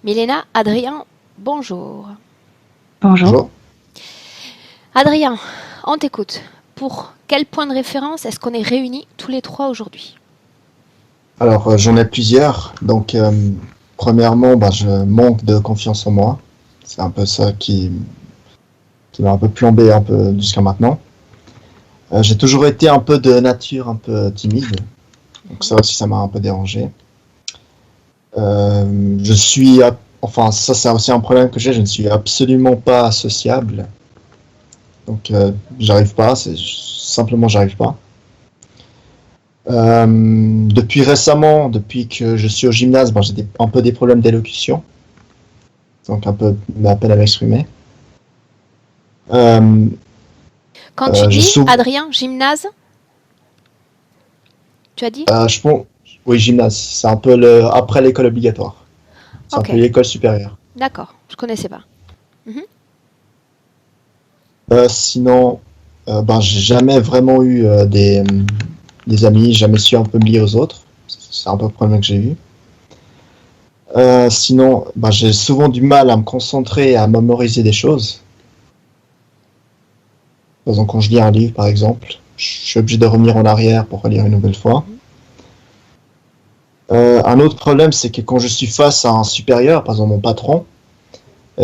Milena, Adrien, bonjour. Bonjour. Bonjour. Adrien, on t'écoute. Pour quel point de référence est-ce qu'on est réunis tous les trois aujourd'hui? Alors, j'en ai plusieurs. Donc, premièrement, je manque de confiance en moi. C'est un peu ça qui m'a un peu plombé un peu jusqu'à maintenant. J'ai toujours été un peu de nature un peu timide. Donc ça aussi, ça m'a un peu dérangé. Je suis, enfin, ça c'est aussi un problème que j'ai. Je ne suis absolument pas sociable. Donc, j'arrive pas. C'est simplement, j'arrive pas. Depuis récemment, depuis que je suis au gymnase, j'ai un peu des problèmes d'élocution, donc un peu ma peine à m'exprimer. Euh, Quand tu je dis, souffre, Adrien, gymnase, tu as dit? je pense, oui, gymnase, c'est un peu après l'école obligatoire. C'est un Ok, peu l'école supérieure. d'accord, je connaissais pas. Mhm. Sinon, j'ai jamais vraiment eu des amis, jamais su un peu me lier aux autres. C'est un peu le problème que j'ai eu. Sinon, j'ai souvent du mal à me concentrer et à mémoriser des choses. Par exemple, quand je lis un livre, par exemple, je suis obligé de revenir en arrière pour relire une nouvelle fois. Mhm. Un autre problème, c'est que quand je suis face à un supérieur, par exemple mon patron,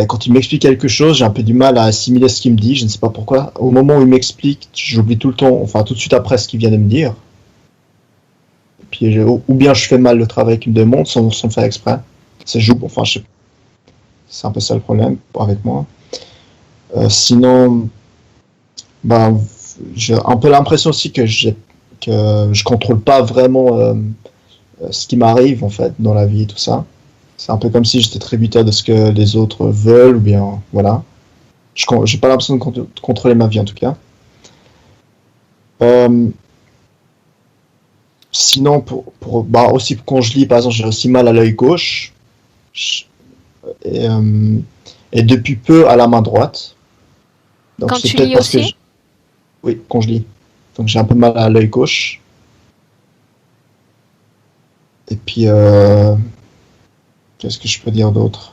quand il m'explique quelque chose, j'ai un peu du mal à assimiler ce qu'il me dit, je ne sais pas pourquoi. Au moment où il m'explique, j'oublie tout le temps, enfin tout de suite après ce qu'il vient de me dire. Puis, ou bien je fais mal le travail qu'il me demande sans le faire exprès. Enfin, c'est un peu ça le problème avec moi. Sinon, ben, j'ai un peu l'impression aussi que je contrôle pas vraiment ce qui m'arrive en fait dans la vie et tout ça. C'est un peu comme si j'étais tributaire de ce que les autres veulent ou bien voilà. J'ai pas l'impression de contrôler ma vie en tout cas. Euh, Sinon aussi quand je lis par exemple j'ai aussi mal à l'œil gauche et, euh, et depuis peu à la main droite. Donc Quand c'est tu peut-être lis parce que aussi? oui quand je lis. Donc j'ai un peu mal à l'œil gauche. Et puis qu'est-ce que je peux dire d'autre?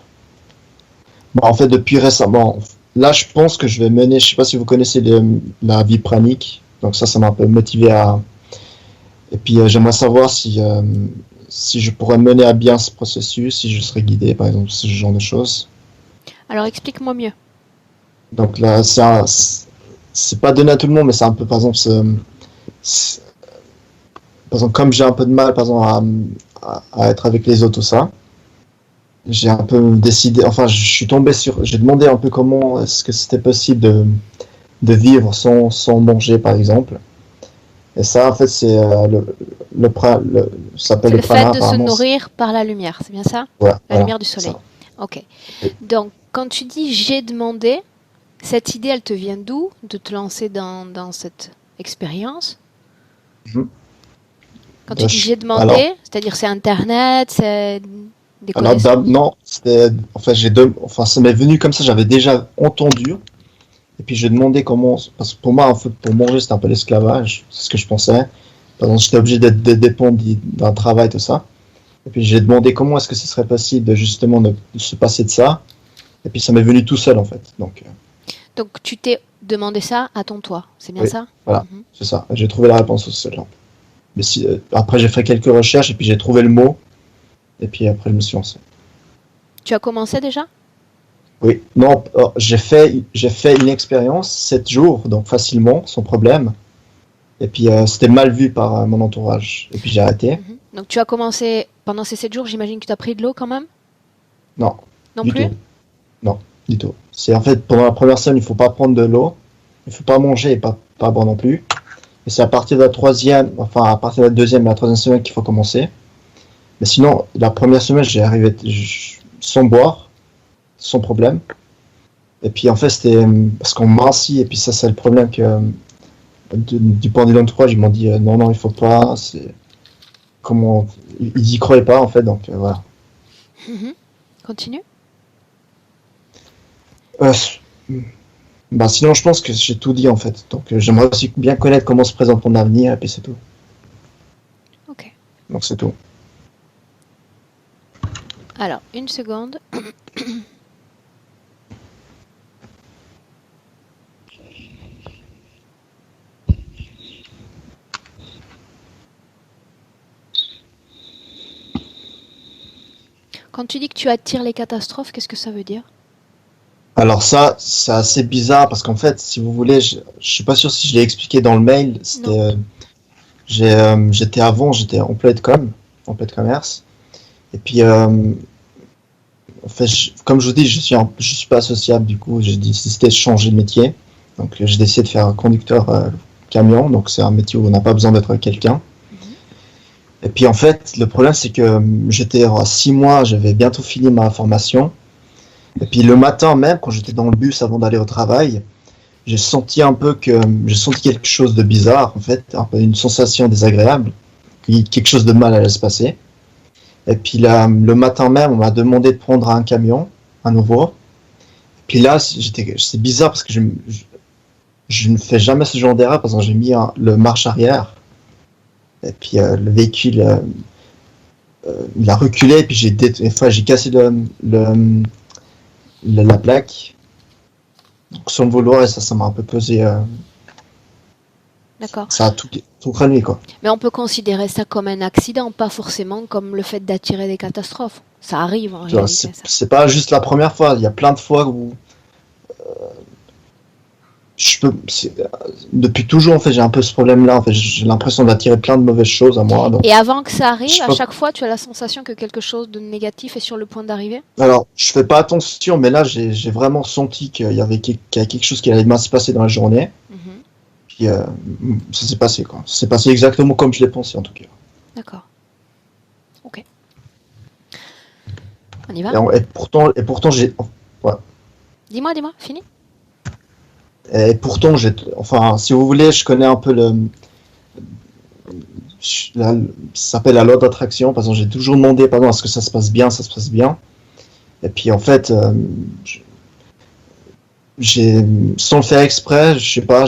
En fait, depuis récemment, là, je pense que je vais mener, je sais pas si vous connaissez la vie pranique, donc ça m'a un peu motivé à. Et puis, j'aimerais savoir si je pourrais mener à bien ce processus, si je serais guidé, par exemple, ce genre de choses. Alors explique-moi mieux. Donc là, c'est pas donné à tout le monde, mais c'est un peu, par exemple, par exemple, comme j'ai un peu de mal, par exemple, à être avec les autres, tout ça. J'ai un peu décidé, enfin, j'ai demandé un peu comment est-ce que c'était possible de vivre sans manger, par exemple. Et ça, en fait, c'est ça s'appelle C'est le le fait prana, de se apparemment. nourrir par la lumière, c'est bien ça? Voilà, La voilà, lumière du c'est soleil. ça. Ok. Et- Donc, quand tu dis j'ai demandé, cette idée, elle te vient d'où de te lancer dans cette expérience? Mhm. Quand tu dis j'ai Alors, demandé, c'est-à-dire c'est Internet, c'est des connaissances? non, enfin, enfin, ça m'est venu comme ça, j'avais déjà entendu. Et puis j'ai demandé comment, parce que pour moi, en fait, pour manger, c'était un peu l'esclavage, c'est ce que je pensais. Par exemple, j'étais obligé de dépendre d'un travail, tout ça. Et puis j'ai demandé comment est-ce que ce serait possible justement de se passer de ça. Et puis ça m'est venu tout seul en fait. Donc Donc, tu t'es demandé ça à ton toit, c'est bien oui, ça? voilà, Mhm. c'est ça. J'ai trouvé la réponse au seul. Mais après j'ai fait quelques recherches et puis j'ai trouvé le mot. Et puis après je me suis lancé. Tu as commencé déjà? Oui, non, j'ai fait une expérience 7 jours, donc facilement, sans problème. Et puis c'était mal vu par mon entourage. Et puis j'ai arrêté. Mhm. Donc, tu as commencé pendant ces 7 jours, j'imagine que tu as pris de l'eau quand même? Non, Non du plus? tout. Non, du tout. C'est en fait pendant la première semaine, il faut pas prendre de l'eau, il faut pas manger et pas boire non plus. Et c'est à partir de la troisième, enfin à partir de la deuxième et la troisième semaine qu'il faut commencer. Mais sinon, la première semaine, j'ai arrivé sans boire, sans problème. Et puis en fait, c'était parce qu'on mincit, et puis ça, c'est le problème que du point de vue de l'entourage, ils m'ont dit non, non, il faut pas. Comment, ils y croyaient pas en fait, donc voilà. Mhm. Continue. Euh, sinon, je pense que j'ai tout dit en fait. Donc j'aimerais aussi bien connaître comment se présente mon avenir, et puis c'est tout. Ok. Donc c'est tout. Alors, une seconde. Quand tu dis que tu attires les catastrophes, qu'est-ce que ça veut dire? Alors ça, c'est assez bizarre parce qu'en fait, si vous voulez, je suis pas sûr si je l'ai expliqué dans le mail. Non. J'étais en plein de commerce. Et puis, en fait, comme je vous dis, je suis pas sociable. Du coup, j'ai décidé de changer de métier. Donc, j'ai décidé de faire un conducteur camion. Donc, c'est un métier où on n'a pas besoin d'être quelqu'un. Mhm. Et puis, en fait, le problème, c'est que j'étais à 6 mois, j'avais bientôt fini ma formation. Et puis, le matin même, quand j'étais dans le bus avant d'aller au travail, j'ai senti quelque chose de bizarre, en fait, un peu une sensation désagréable, quelque chose de mal allait se passer. Et puis là, le matin même, on m'a demandé de prendre un camion, à nouveau. Puis là, c'est bizarre parce que je ne fais jamais ce genre d'erreur parce que j'ai mis le marche arrière. Et puis le véhicule, il a reculé. Et puis une fois, j'ai cassé la plaque. Donc, sans le vouloir, et ça m'a un peu pesé. D'accord. Ça a tout cramé, quoi. Mais on peut considérer ça comme un accident, pas forcément comme le fait d'attirer des catastrophes. Ça arrive en Genre, réalité, ça. c'est pas juste la première fois. Il y a plein de fois où depuis toujours, en fait, j'ai un peu ce problème-là. En fait, j'ai l'impression d'attirer plein de mauvaises choses à moi. Donc, Et avant que ça arrive, je à peux- chaque fois, tu as la sensation que quelque chose de négatif est sur le point d'arriver? alors, je fais pas attention, mais là, j'ai vraiment senti qu'il y avait quelque chose qui allait mal se passer dans la journée. Mhm. Puis, ça s'est passé, quoi. Ça s'est passé exactement comme je l'ai pensé, en tout cas. D'accord. Ok. On y va? Et pourtant, ouais. Dis-moi, fini? Et pourtant, enfin, si vous voulez, je connais un peu ça s'appelle la loi d'attraction. Par exemple, j'ai toujours demandé, pardon, est-ce que ça se passe bien, ça se passe bien. Et puis, en fait, j'ai, sans le faire exprès, je sais pas,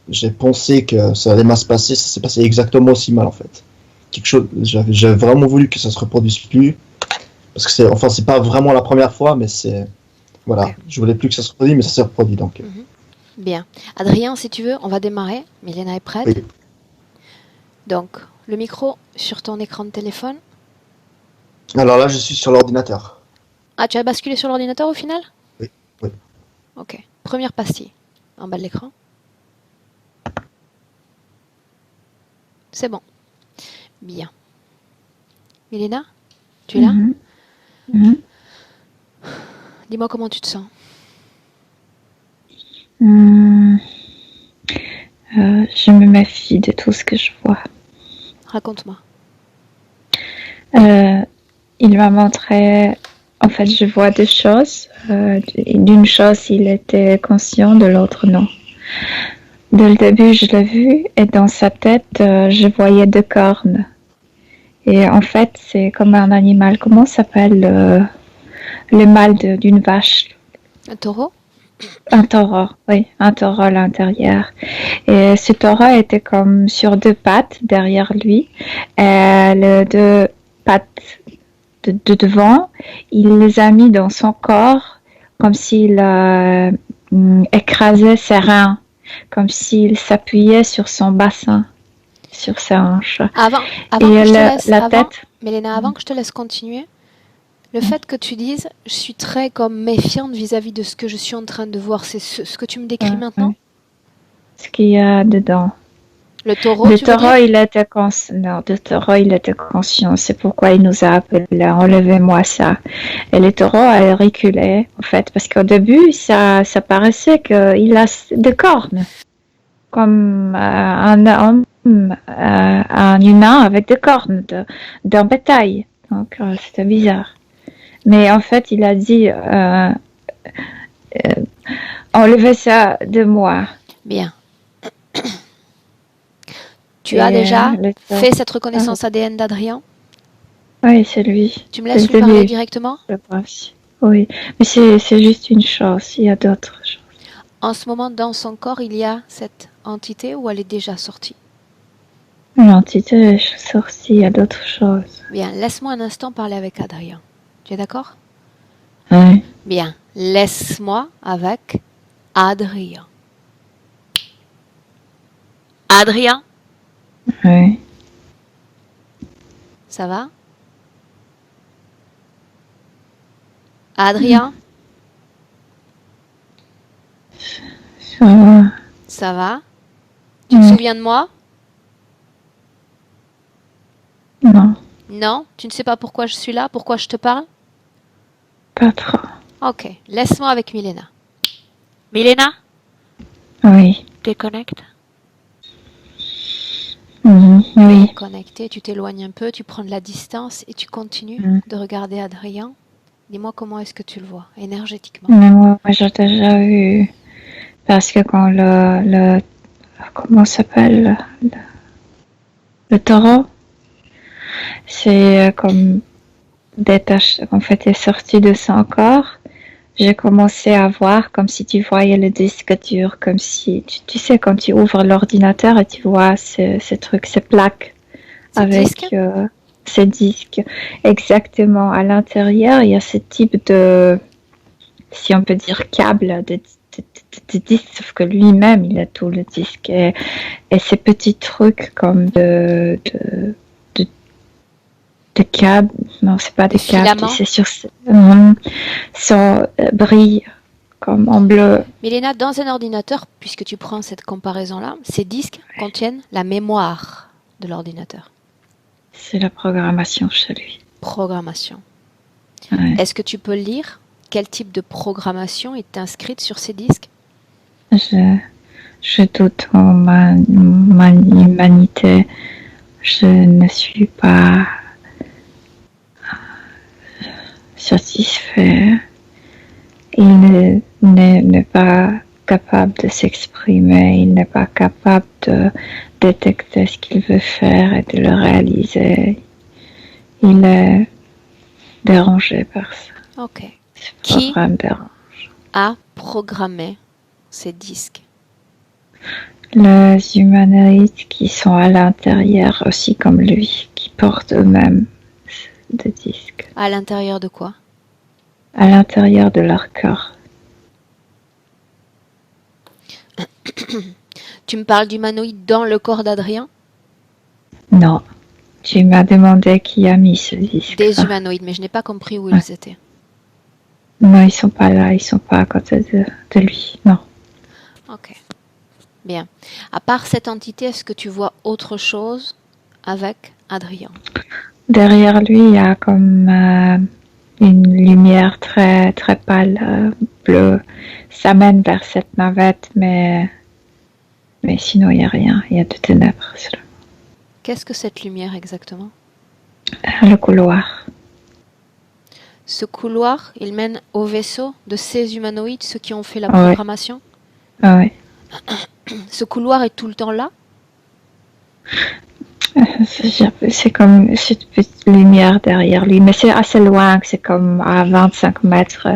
j'ai pensé que ça allait mal se passer, ça s'est passé exactement aussi mal, en fait. J'avais vraiment voulu que ça se reproduise plus. Parce que c'est pas vraiment la première fois, mais voilà. Ok. Je voulais plus que ça se reproduise, mais ça s'est reproduit, donc. Mhm. Bien. Adrien, si tu veux, on va démarrer. Milena est prête. Oui. Donc, le micro sur ton écran de téléphone. Alors là, je suis sur l'ordinateur. Ah, tu as basculé sur l'ordinateur au final? Oui, oui. Ok. Première pastille, en bas de l'écran. C'est bon. Bien. Milena, tu es là? Mhm. Mhm. Dis-moi comment tu te sens. Hum, je me méfie de tout ce que je vois. Raconte-moi. Il m'a montré, en fait, je vois deux choses. D'une chose, il était conscient, de l'autre, non. Dès le début, je l'ai vu, et dans sa tête, je voyais deux cornes. Et en fait, c'est comme un animal. Comment s'appelle le mâle d'une vache? Un taureau? Un taureau, oui, un taureau à l'intérieur. Et ce taureau était comme sur deux pattes derrière lui. Et les deux pattes de devant, il les a mis dans son corps comme s'il écrasait ses reins, comme s'il s'appuyait sur son bassin, sur ses hanches. Avant Et que je te laisse, la tête. Mélena, avant que je te laisse continuer, le fait que tu dises, je suis très comme méfiante vis-à-vis de ce que je suis en train de voir, c'est ce que tu me décris maintenant? Ce qu'il y a dedans. Le taureau, Le tu veux taureau, dire? il était conscient. Non, le taureau, il était conscient. C'est pourquoi il nous a appelé. Enlevez-moi ça. Et le taureau a reculé, en fait, parce qu'au début, ça paraissait qu'il a des cornes, comme un homme, un humain avec des cornes d'un bétail. Donc, c'était bizarre. Mais en fait, il a dit enlevez ça de moi. Bien. Tu as déjà fait cette reconnaissance Ah. ADN d'Adrien? Oui, c'est lui. Tu me laisses lui parler directement? Je pense. Oui, mais c'est juste une chose. Il y a d'autres choses. En ce moment, dans son corps, il y a cette entité ou elle est déjà sortie? L'entité est sortie, il y a d'autres choses. Bien, laisse-moi un instant parler avec Adrien. Tu es d'accord? Oui. Bien. Laisse-moi avec Adrien. Adrien, Oui. ça va? Adrien, Ça va. ça va? Tu te souviens de moi? Non, Non? Tu ne sais pas pourquoi je suis là? Pourquoi je te parle? pas trop. Ok. Laisse-moi avec Milena. Milena, Oui. déconnecte. Oui. Connecté, tu t'éloignes un peu, tu prends de la distance et tu continues de regarder Adrien. Dis-moi comment est-ce que tu le vois énergétiquement. Mais moi, j'ai déjà vu. Parce que quand comment ça s'appelle? Le taureau, c'est comme détaché, en fait, est sorti de son corps. J'ai commencé à voir comme si tu voyais le disque dur, comme si, tu sais, quand tu ouvres l'ordinateur et tu vois ces trucs, ces plaques avec ces disques. Exactement. À l'intérieur, il y a ce type de, si on peut dire, câble de disque, sauf que lui-même, il a tout le disque. Et ces petits trucs comme de câbles, non, c'est pas des câbles, tu sais, sur ça brille comme en bleu. Milena, dans un ordinateur, puisque tu prends cette comparaison-là, ces disques contiennent la mémoire de l'ordinateur. C'est la programmation chez lui. Programmation. Ouais. Est-ce que tu peux lire quel type de programmation est inscrite sur ces disques? Je doute en ma humanité. Je ne suis pas satisfait. Il n'est pas capable de s'exprimer, il n'est pas capable de détecter ce qu'il veut faire et de le réaliser. Il est dérangé par ça. Ok. Ce programme dérange. A programmé ces disques? Les humanoïdes qui sont à l'intérieur aussi comme lui, qui portent eux-mêmes des disques. À l'intérieur de quoi? À l'intérieur de leur corps. Tu me parles d'humanoïdes dans le corps d'Adrien? Non. Tu m'as demandé qui a mis ce disque. Des humanoïdes, mais je n'ai pas compris où ils étaient. Non, ils sont pas là, ils sont pas à côté de lui, non. Ok. Bien. À part cette entité, est-ce que tu vois autre chose avec Adrien? Derrière lui, il y a comme une lumière très, très pâle, bleue. Ça mène vers cette navette, mais sinon, il n'y a rien. Il y a de ténèbres seulement. Qu'est-ce que cette lumière exactement? Le couloir. Ce couloir, il mène au vaisseau de ces humanoïdes, ceux qui ont fait la programmation? Oui. Ce couloir est tout le temps là? C'est comme cette petite lumière derrière lui, mais c'est assez loin, c'est comme à 25 mètres.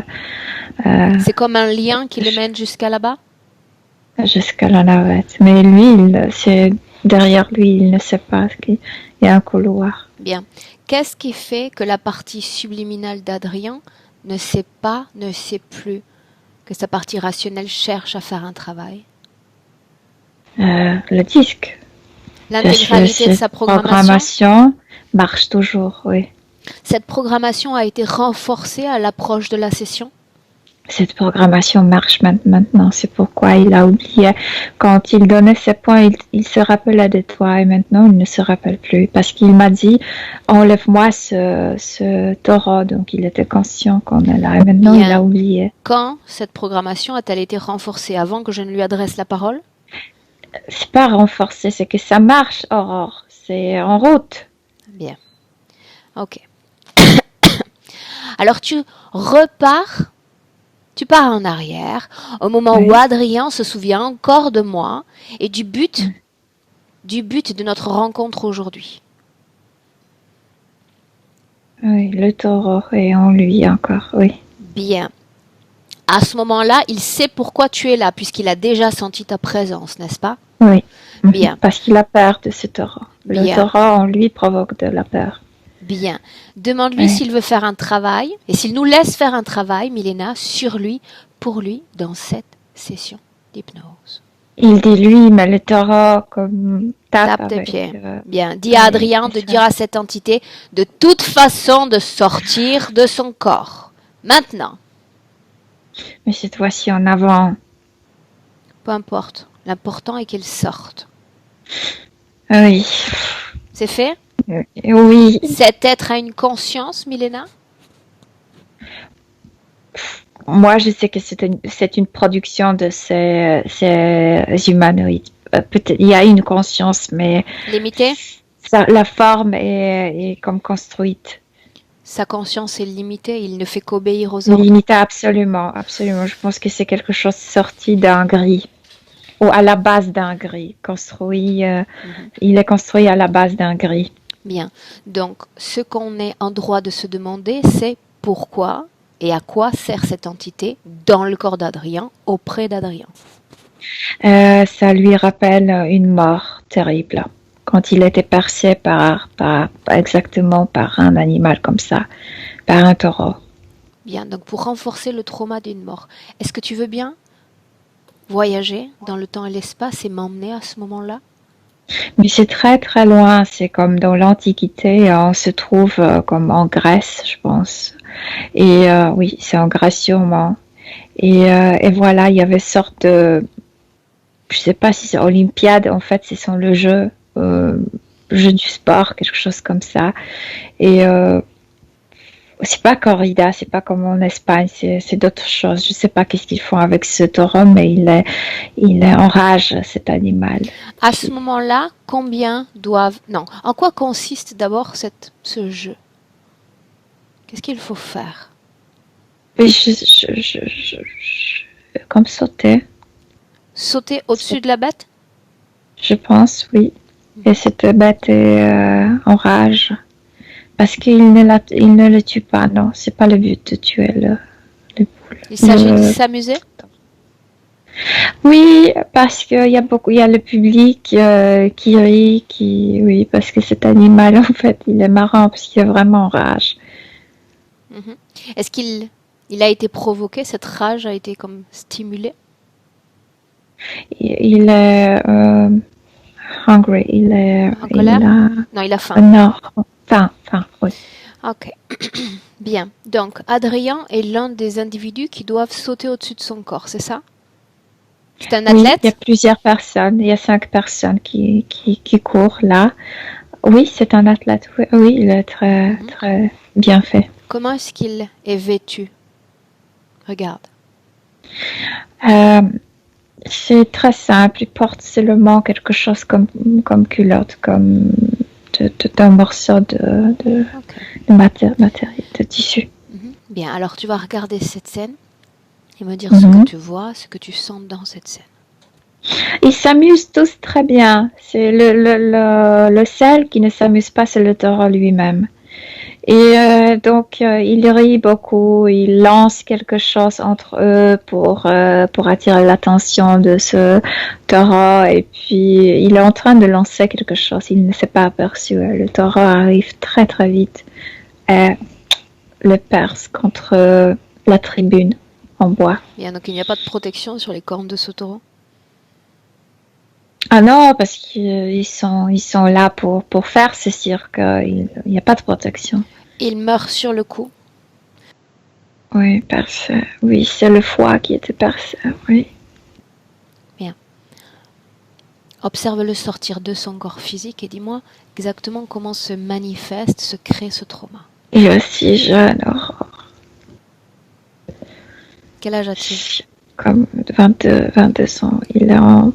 C'est comme un lien qui le mène jusqu'à là-bas? Jusqu'à la navette. Mais lui, c'est derrière lui, il ne sait pas qu'il y a un couloir. Bien. Qu'est-ce qui fait que la partie subliminale d'Adrien ne sait pas, ne sait plus, que sa partie rationnelle cherche à faire un travail? Le disque. L'intégralité de sa programmation marche toujours, oui. Cette programmation a été renforcée à l'approche de la session? Cette programmation marche maintenant, c'est pourquoi il a oublié. Quand il donnait ses points, il se rappelait de toi et maintenant il ne se rappelle plus parce qu'il m'a dit enlève-moi ce taureau, donc il était conscient qu'on est là et maintenant il a oublié. Quand cette programmation a-t-elle été renforcée? Avant que je ne lui adresse la parole? C'est pas renforcé, c'est que ça marche, Aurore, c'est en route. Bien, ok. Alors tu repars. Tu pars en arrière, au moment où Adrien se souvient encore de moi et du but de notre rencontre aujourd'hui. Oui, le taureau est en lui encore, oui. Bien. À ce moment-là, il sait pourquoi tu es là, puisqu'il a déjà senti ta présence, n'est-ce pas? Oui. Bien. Parce qu'il a peur de ce taureau. Le taureau en lui provoque de la peur. Bien. Demande-lui Ouais. s'il veut faire un travail et s'il nous laisse faire un travail, Milena, sur lui, pour lui, dans cette session d'hypnose. Il dit lui, mais le taureau comme tape Tape des avec. pieds. Bien. Dis à Oui, Adrien de c'est dire ça. à cette entité de toute façon de sortir de son corps. Maintenant. Mais cette fois-ci en avant. Peu importe. L'important est qu'elle sorte. Oui. C'est fait? Oui. Cet être a une conscience, Milena? Moi, je sais que c'est une production de ces humanoïdes. Peut-être il y a une conscience, mais Limité? la forme est comme construite. Sa conscience est limitée, il ne fait qu'obéir aux ordres. Limitée absolument, absolument. Je pense que c'est quelque chose sorti d'un gris ou à la base d'un gris. Construit, il est construit à la base d'un gris. Bien. Donc, ce qu'on est en droit de se demander, c'est pourquoi et à quoi sert cette entité dans le corps d'Adrien, auprès d'Adrien. Ça lui rappelle une mort terrible. Quand il était percé exactement par un animal comme ça, par un taureau. Bien. Donc, pour renforcer le trauma d'une mort, est-ce que tu veux bien voyager dans le temps et l'espace et m'emmener à ce moment-là? Mais c'est très très loin, c'est comme dans l'Antiquité, on se trouve comme en Grèce, je pense. Et oui, c'est en Grèce sûrement. Et voilà, il y avait une sorte de, je sais pas si c'est Olympiade, en fait, c'est le jeu du sport, quelque chose comme ça. Et c'est pas corrida, c'est pas comme en Espagne, c'est d'autres choses. Je sais pas qu'est-ce qu'ils font avec ce taureau, mais il est en rage, cet animal. À ce moment-là, combien doivent... Non, en quoi consiste d'abord ce jeu? Qu'est-ce qu'il faut faire? Et comme sauter, Sauter au-dessus de la bête? je pense, oui. Et cette bête est en rage. Parce qu'il il ne le tue pas, non. C'est pas le but de tuer le boule. Il s'agit de s'amuser? Oui, parce qu'il y a il y a le public qui rit, oui, parce que cet animal, en fait, il est marrant parce qu'il est vraiment en rage. Est-ce qu'il a été provoqué, cette rage a été comme stimulée? Il est hungry, il est... En colère? Non, il a faim. Non, faim, oui. Ok. Bien. Donc, Adrien est l'un des individus qui doivent sauter au-dessus de son corps, c'est ça? C'est un Oui, athlète? il y a plusieurs personnes, il y a 5 personnes qui courent là. Oui, c'est un athlète, oui, il est très, très bien fait. Comment est-ce qu'il est vêtu? Regarde. C'est très simple, il porte seulement quelque chose comme culotte, comme d'un morceau de matériel, de tissu. Bien, alors tu vas regarder cette scène et me dire ce que tu vois, ce que tu sens dans cette scène. Ils s'amusent tous très bien. C'est le seul qui ne s'amuse pas, c'est le taureau lui-même. Et donc, il rit beaucoup, il lance quelque chose entre eux pour attirer l'attention de ce taureau. Et puis, il est en train de lancer quelque chose, il ne s'est pas aperçu. Le taureau arrive très très vite et le perce contre la tribune en bois. Bien, donc il n'y a pas de protection sur les cornes de ce taureau? Ah non, parce qu'ils sont là pour faire, c'est sûr qu'il n'y a pas de protection. Il meurt sur le coup? Oui, percé. Oui, c'est le foie qui était percé, oui. Bien. Observe-le sortir de son corps physique et dis-moi exactement comment se manifeste, se crée ce trauma. Il est aussi jeune, Aurore. Quel âge a-t-il? Comme 22 ans. Il est en...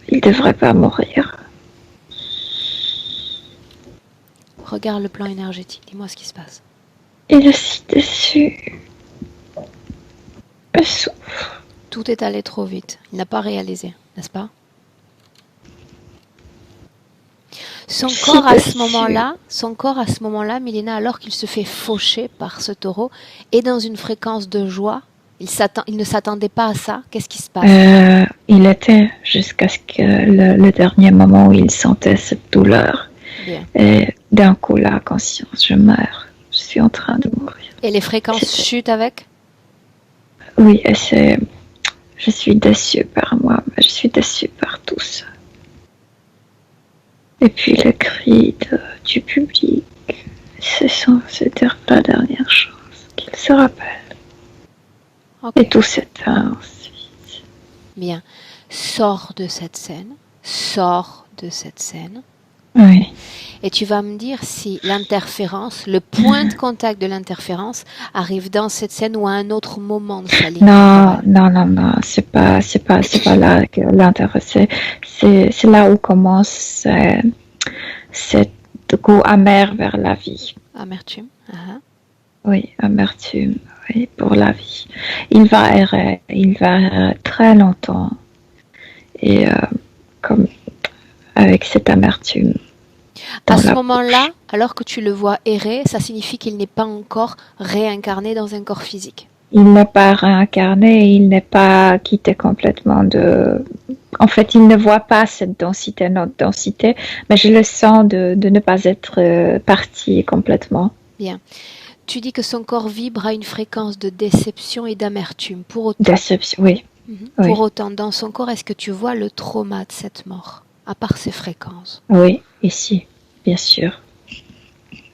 Il devrait pas mourir. Regarde le plan énergétique, dis-moi ce qui se passe. Il est si déçu. Il souffre. Tout est allé trop vite. Il n'a pas réalisé, n'est-ce pas? Son corps à ce moment-là, Milena, alors qu'il se fait faucher par ce taureau, est dans une fréquence de joie. Il ne s'attendait pas à ça. Qu'est-ce qui se passe? Il était jusqu'à ce que le dernier moment où il sentait cette douleur. Bien. Et d'un coup, la conscience, je meurs. Je suis en train de mourir. Et les fréquences chutent avec? Oui, et je suis déçue par moi, mais je suis déçue par tous. Et puis le cri du public, c'était la dernière chose qu'il se rappelle. Ok. Et tout s'éteint ensuite. Bien. Sors de cette scène. Sors de cette scène. Oui. Et tu vas me dire si l'interférence, le point de contact de l'interférence arrive dans cette scène ou à un autre moment de sa ligne temporelle. Non, c'est pas là que l'intéressé. C'est là où commence cet goût amer vers la vie. Amertume. Uh-huh. Oui, amertume, oui, pour la vie. Il va errer très longtemps. Et comme avec cette amertume. À ce moment-là, alors que tu le vois errer, ça signifie qu'il n'est pas encore réincarné dans un corps physique. Il n'est pas réincarné, il n'est pas quitté complètement de... En fait, il ne voit pas cette densité, notre densité, mais je le sens de ne pas être parti complètement. Bien. Tu dis que son corps vibre à une fréquence de déception et d'amertume. Pour autant, déception, oui. Mm-hmm. Pour autant, dans son corps, est-ce que tu vois le trauma de cette mort, à part ses fréquences? Oui, ici, bien sûr.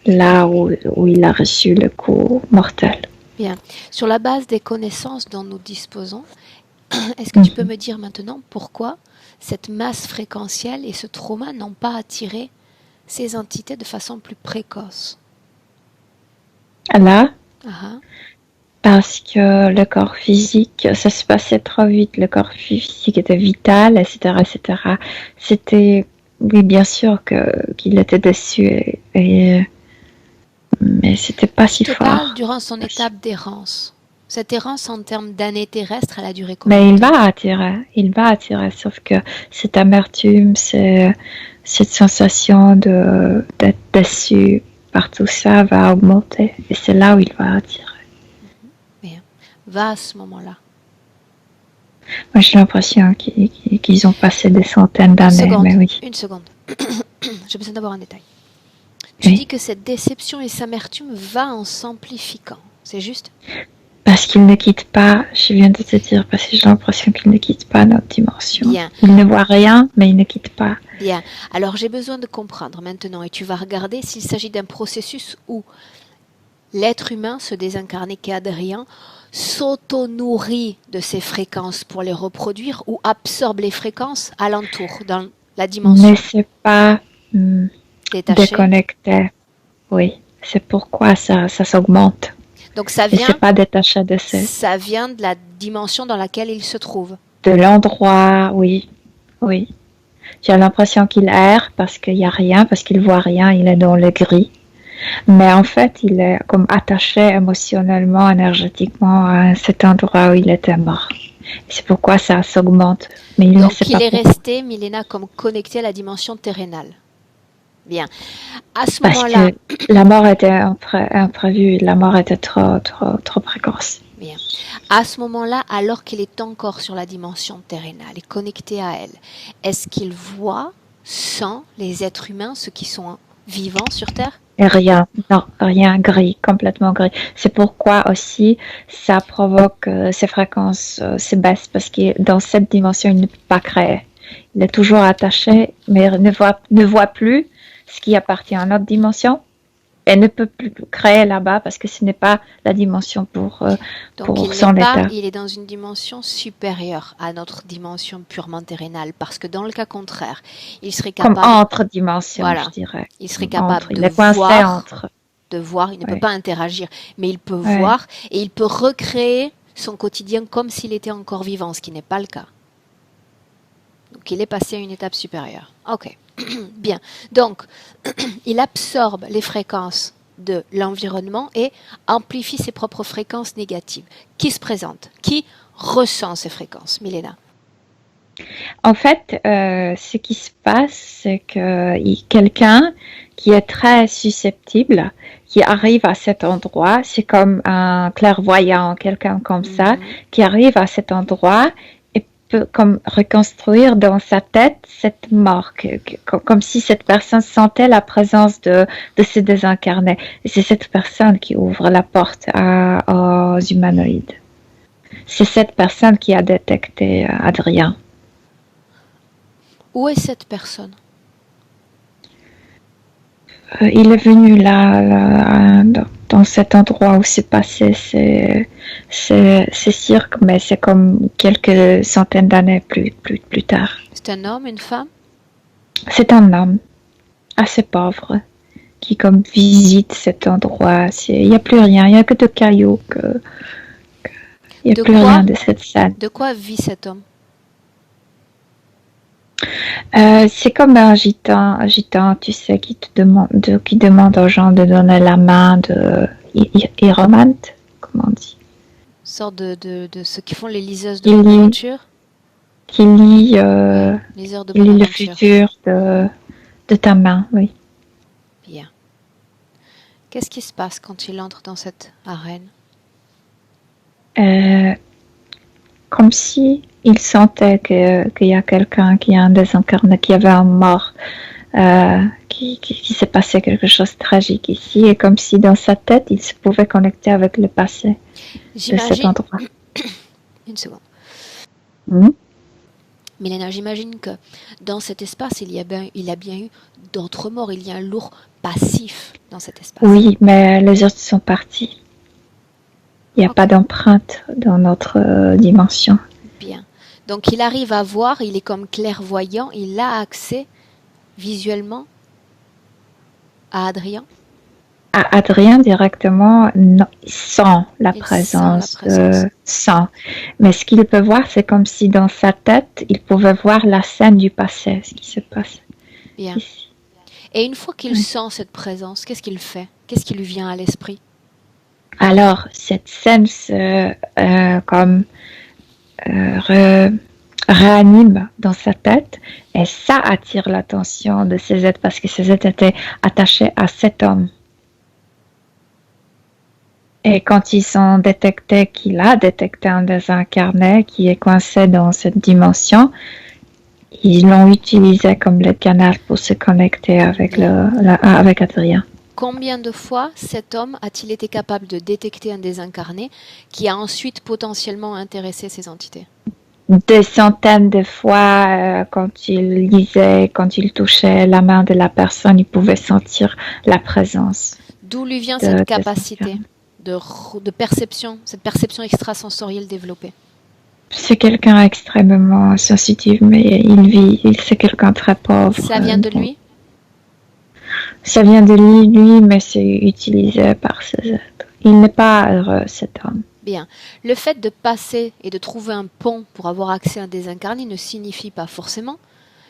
Là où il a reçu le coup mortel. Bien. Sur la base des connaissances dont nous disposons, est-ce que tu peux me dire maintenant pourquoi cette masse fréquentielle et ce trauma n'ont pas attiré ces entités de façon plus précoce? Là, uh-huh. Parce que le corps physique, ça se passait trop vite, le corps physique était vital, etc., etc. C'était, oui, bien sûr qu'il était déçu, mais c'était pas si fort. Je te parle durant son étape d'errance. Cette errance en termes d'années terrestres, elle a duré combien de temps? Mais il va attirer, sauf que cette amertume, cette sensation d'être déçu par tout ça va augmenter, et c'est là où il va attirer. Bien. Va à ce moment-là. Moi, j'ai l'impression qu'ils ont passé des centaines d'années, mais oui. Une seconde. J'ai besoin d'avoir un détail. Tu dis que cette déception et cette amertume va en s'amplifiant, c'est juste? Parce qu'il ne quitte pas, je viens de te dire, parce que j'ai l'impression qu'il ne quitte pas notre dimension. Bien. Il ne voit rien, mais il ne quitte pas. Bien. Alors, j'ai besoin de comprendre maintenant, et tu vas regarder s'il s'agit d'un processus où l'être humain, ce désincarné qu'est Adrien, s'auto-nourrit de ces fréquences pour les reproduire ou absorbe les fréquences alentour, dans la dimension. Mais c'est pas déconnecté. Oui, c'est pourquoi ça s'augmente. Donc ça vient, et c'est pas détaché de ça. Ça vient de la dimension dans laquelle il se trouve. De l'endroit, oui. J'ai l'impression qu'il erre parce qu'il n'y a rien, parce qu'il voit rien, il est dans le gris. Mais en fait, il est comme attaché émotionnellement, énergétiquement à cet endroit où il était mort. C'est pourquoi ça s'augmente. Mais il donc il est resté, Milena, comme connecté à la dimension terrénale. Bien. À ce moment-là, parce que la mort était imprévue, la mort était trop précoce. Bien. À ce moment-là, alors qu'il est encore sur la dimension terrénale et connecté à elle, est-ce qu'il voit, sent les êtres humains, ceux qui sont vivants sur Terre? Et rien, non, rien, gris, complètement gris. C'est pourquoi aussi ça provoque ces fréquences, ces baisses, parce que dans cette dimension, il ne peut pas créer. Il est toujours attaché, mais ne voit plus ce qui appartient à notre dimension et ne peut plus créer là-bas parce que ce n'est pas la dimension pour son état. Il est dans une dimension supérieure à notre dimension purement terrénale, parce que dans le cas contraire, il serait capable... Comme entre dimensions, je dirais. Il serait capable il est coincé entre. De voir, il ne peut pas interagir, mais il peut voir et il peut recréer son quotidien comme s'il était encore vivant, ce qui n'est pas le cas. Donc il est passé à une étape supérieure. Ok, bien. Donc, il absorbe les fréquences de l'environnement et amplifie ses propres fréquences négatives. Qui se présente? Qui ressent ces fréquences, Milena? En fait, ce qui se passe, c'est que quelqu'un qui est très susceptible, qui arrive à cet endroit, c'est comme un clairvoyant, quelqu'un comme ça, qui arrive à cet endroit et peut comme reconstruire dans sa tête cette mort, comme si cette personne sentait la présence de ces désincarnés. Et c'est cette personne qui ouvre la porte aux humanoïdes. C'est cette personne qui a détecté Adrien. Où est cette personne? Il est venu là, dans cet endroit où s'est passé ces cirques, mais c'est comme quelques centaines d'années plus tard. C'est un homme, une femme? C'est un homme assez pauvre qui comme visite cet endroit. Il n'y a plus rien, il n'y a que de cailloux. Il n'y a plus rien de cette scène. De quoi vit cet homme? C'est comme un gitan, tu sais, qui demande aux gens de donner la main de hieromante, comment on dit? Une sorte de ceux qui font les liseuses de l'aventure? Qui lit, le futur de ta main, oui. Bien. Qu'est-ce qui se passe quand il entre dans cette arène? Comme si il sentait qu'il y a quelqu'un qui a un désincarné, qui avait un mort, qui s'est passé quelque chose de tragique ici, et comme si dans sa tête, il se pouvait connecter avec le passé de cet endroit. Une seconde. Mm-hmm. Milena, j'imagine que dans cet espace, il y a bien eu d'autres morts. Il y a un lourd passif dans cet espace. Oui, mais les autres sont partis. Il n'y a pas d'empreinte dans notre dimension. Bien. Donc il arrive à voir, il est comme clairvoyant, il a accès visuellement à Adrien? À Adrien directement, non, sans la présence. Mais ce qu'il peut voir, c'est comme si dans sa tête, il pouvait voir la scène du passé, ce qui se passe. Bien. Ici. Et une fois qu'il sent cette présence, qu'est-ce qu'il fait? Qu'est-ce qui lui vient à l'esprit? Alors, cette scène se réanime dans sa tête et ça attire l'attention de ces êtres parce que ces êtres étaient attachés à cet homme. Et quand ils ont détecté qu'il a détecté un désincarné qui est coincé dans cette dimension, ils l'ont utilisé comme le canal pour se connecter avec Adrien. Combien de fois cet homme a-t-il été capable de détecter un désincarné qui a ensuite potentiellement intéressé ces entités? Des centaines de fois, quand il lisait, quand il touchait la main de la personne, il pouvait sentir la présence. D'où lui vient cette capacité de perception, cette perception extrasensorielle développée? C'est quelqu'un extrêmement sensitif, mais c'est quelqu'un très pauvre. Ça vient de lui? Ça vient de lui, mais c'est utilisé par ses êtres. Il n'est pas heureux, cet homme. Bien. Le fait de passer et de trouver un pont pour avoir accès à un désincarné ne signifie pas forcément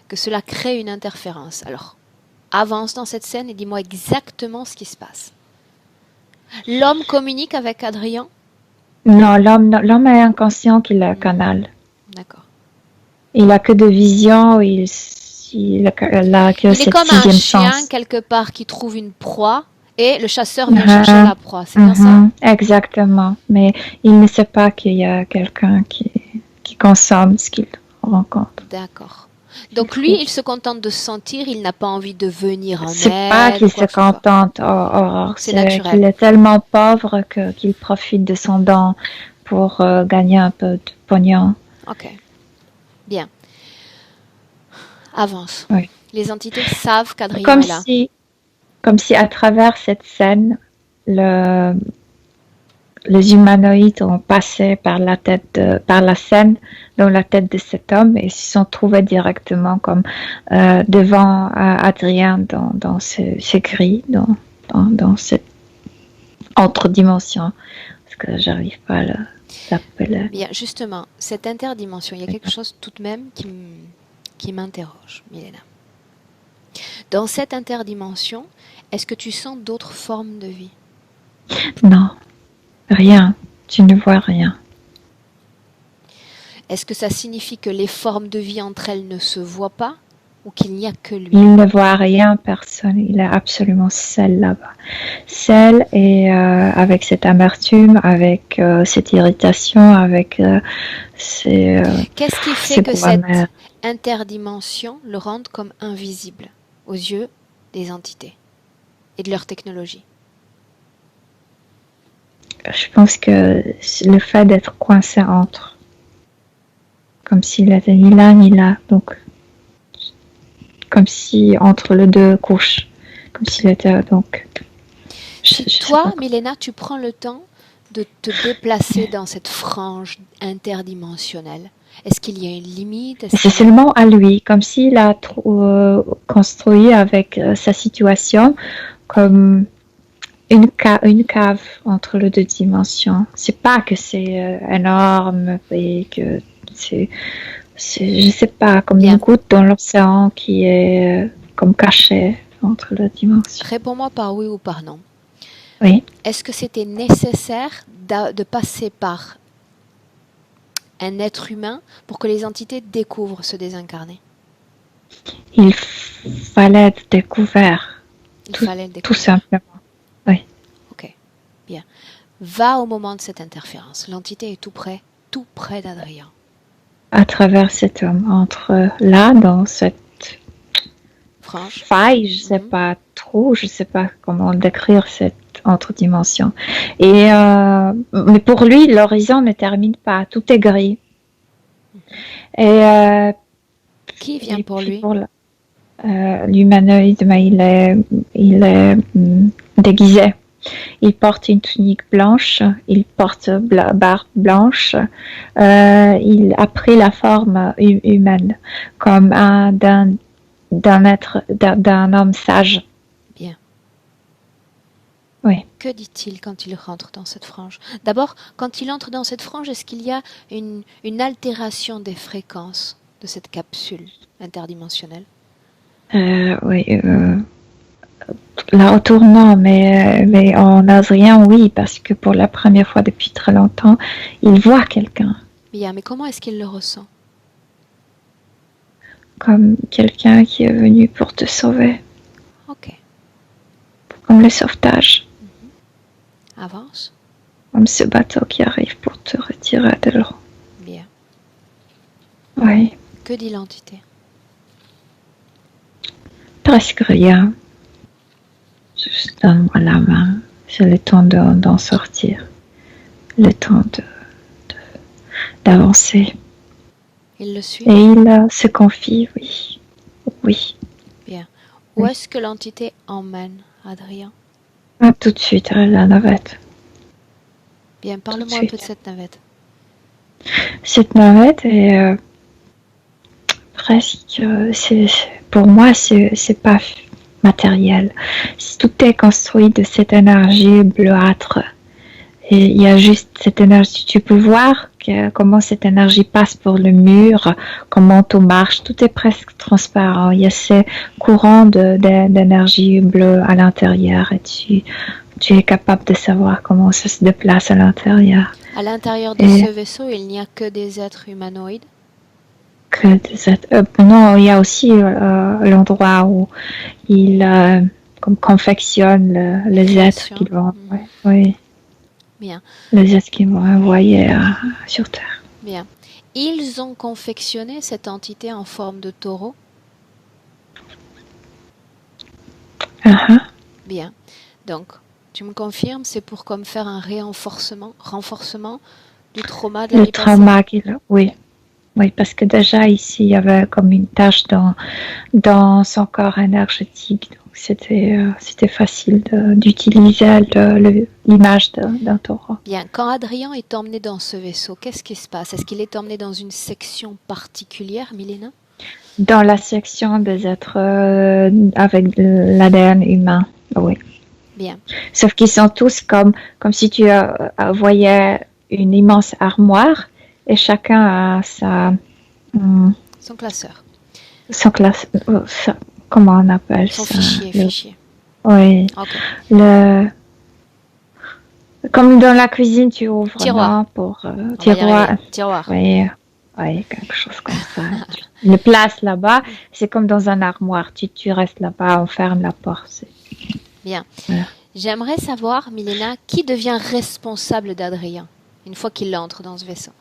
que cela crée une interférence. Alors, avance dans cette scène et dis-moi exactement ce qui se passe. L'homme communique avec Adrien? Non, l'homme est inconscient qu'il a un canal. D'accord. Il n'a que de vision, il a que il est comme un chien quelque part qui trouve une proie et le chasseur vient chercher la proie, c'est bien ça? Exactement, mais il ne sait pas qu'il y a quelqu'un qui consomme ce qu'il rencontre. D'accord. Donc lui, il se contente de sentir, il n'a pas envie de venir en aide. C'est pas qu'il se contente, Aurore. C'est naturel. Qu'il est tellement pauvre qu'il profite de son don pour gagner un peu de pognon. Ok. Bien. Avance. Oui. Les entités savent qu'Adrien est là. Comme si à travers cette scène, les humanoïdes ont passé par la scène dans la tête de cet homme et se sont trouvés directement comme devant Adrien dans ces grilles, dans cette entre-dimension. Parce que j'arrive pas à l'appeler. Bien, justement, cette interdimension, il y a quelque chose tout de même qui m'interroge, Milena. Dans cette interdimension, est-ce que tu sens d'autres formes de vie? Non, rien. Tu ne vois rien. Est-ce que ça signifie que les formes de vie entre elles ne se voient pas? ou qu'il n'y a que lui? Il ne voit rien, personne. Il est absolument seul là-bas. Seul et avec cette amertume, avec cette irritation, avec Qu'est-ce qui fait ses que cette bras-mères. interdimension le rende comme invisible aux yeux des entités et de leur technologie? Je pense que c'est le fait d'être coincé entre, comme s'il était ni là ni là, donc comme si entre les deux couches, comme s'il était donc. Si toi, Milena, tu prends le temps de te déplacer dans cette frange interdimensionnelle, est-ce qu'il y a une limite? C'est seulement à lui, comme s'il a construit avec sa situation comme une cave entre les deux dimensions. C'est pas que c'est énorme et que c'est, je sais pas, comme Bien. une goutte dans l'océan qui est comme cachée entre les dimensions. Réponds-moi par oui ou par non. Oui. Est-ce que c'était nécessaire de passer par un être humain pour que les entités découvrent ce désincarné? Il fallait être découvert. Il fallait le découvrir. Tout simplement. Oui. Ok, bien. Va au moment de cette interférence. L'entité est tout près d'Adrien. À travers cet homme, entre là, dans cette frange faille, je sais pas trop, je sais pas comment décrire cette entre-dimension. Et mais pour lui, l'horizon ne termine pas, tout est gris. Et qui vient pour lui? L'humanoïde, mais il est déguisé. Il porte une tunique blanche, il porte barbe blanche. Il a pris la forme humaine, comme d'un homme sage. Bien. Oui. Que dit-il quand il rentre dans cette frange? D'abord, quand il entre dans cette frange, est-ce qu'il y a une altération des fréquences de cette capsule interdimensionnelle? Oui. Là, autour, non, mais en Adrien, oui, parce que pour la première fois depuis très longtemps, il voit quelqu'un. Bien, mais comment est-ce qu'il le ressent? Comme quelqu'un qui est venu pour te sauver. Ok. Comme le sauvetage. Avance. Comme ce bateau qui arrive pour te retirer de l'eau. Bien. Oui. Que dit l'entité? Presque rien. Juste donne-moi la main. J'ai le temps d'en sortir. Le temps d'avancer. Il le suit? Et il se confie, oui. Oui. Bien. Où est-ce que l'entité emmène Adrien? Tout de suite à la navette. Bien, parle-moi un peu de cette navette. Cette navette est presque... pour moi, c'est pas matériel. Tout est construit de cette énergie bleuâtre. Et il y a juste cette énergie. Tu peux voir comment cette énergie passe pour le mur, comment tout marche. Tout est presque transparent. Il y a ces courants d'énergie bleue à l'intérieur et tu es capable de savoir comment ça se déplace à l'intérieur. À l'intérieur de ce vaisseau, il n'y a que des êtres humanoïdes? Que des êtres... non, il y a aussi l'endroit où il confectionne les êtres qu'ils vont... Oui. Bien. Les êtres qu'ils vont envoyer sur Terre. Bien. Ils ont confectionné cette entité en forme de taureau? Bien. Donc, tu me confirmes, c'est pour comme faire un renforcement du trauma de la vie passée? Le trauma, oui. Oui, parce que déjà ici, il y avait comme une tache dans son corps énergétique. Donc, c'était facile d'utiliser l'image d'un taureau. Bien. Quand Adrien est emmené dans ce vaisseau, qu'est-ce qui se passe? Est-ce qu'il est emmené dans une section particulière, Milena? Dans la section des êtres avec l'ADN humain, oui. Bien. Sauf qu'ils sont tous comme si tu voyais une immense armoire et chacun a son classeur. Son classeur. Comment on appelle son ça? Son fichier. Oui. Okay. Comme dans la cuisine, tu ouvres tiroir. Pour tiroir. Tiroir. Oui. Ouais, quelque chose comme ça. Une place là-bas, c'est comme dans un armoire. Tu restes là-bas, on ferme la porte. Bien. Voilà. J'aimerais savoir, Milena, qui devient responsable d'Adrien une fois qu'il entre dans ce vaisseau?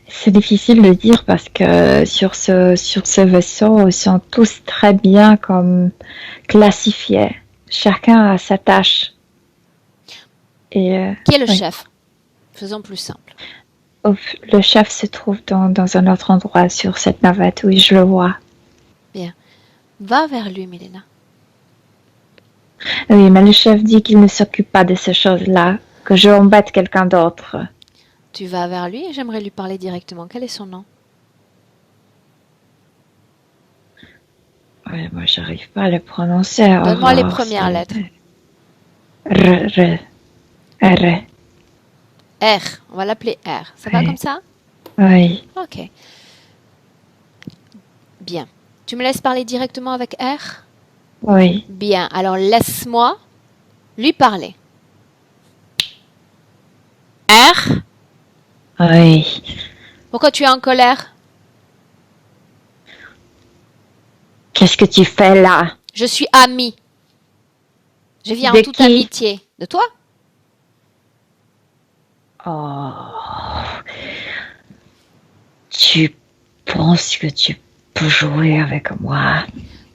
C'est difficile de dire parce que sur ce vaisseau, ils sont tous très bien comme classifiés. Chacun a sa tâche. Et, Qui est le oui. chef? Faisons plus simple. Le chef se trouve dans un autre endroit sur cette navette. Oui, je le vois. Bien. Va vers lui, Milena. Oui, mais le chef dit qu'il ne s'occupe pas de ces choses-là, que je embête quelqu'un d'autre. Tu vas vers lui et j'aimerais lui parler directement. Quel est son nom? Ouais, moi, j'arrive pas à le prononcer. Donne-moi les Aurore, premières lettres. R. R. On va l'appeler R. Ça va Oui. comme ça? Oui. Ok. Bien. Tu me laisses parler directement avec R? Oui. Bien. Alors laisse-moi lui parler. R. Oui. Pourquoi tu es en colère? Qu'est-ce que tu fais là? Je suis amie. Je viens De en toute qui? amitié. De toi? Oh. Tu penses que tu peux jouer avec moi?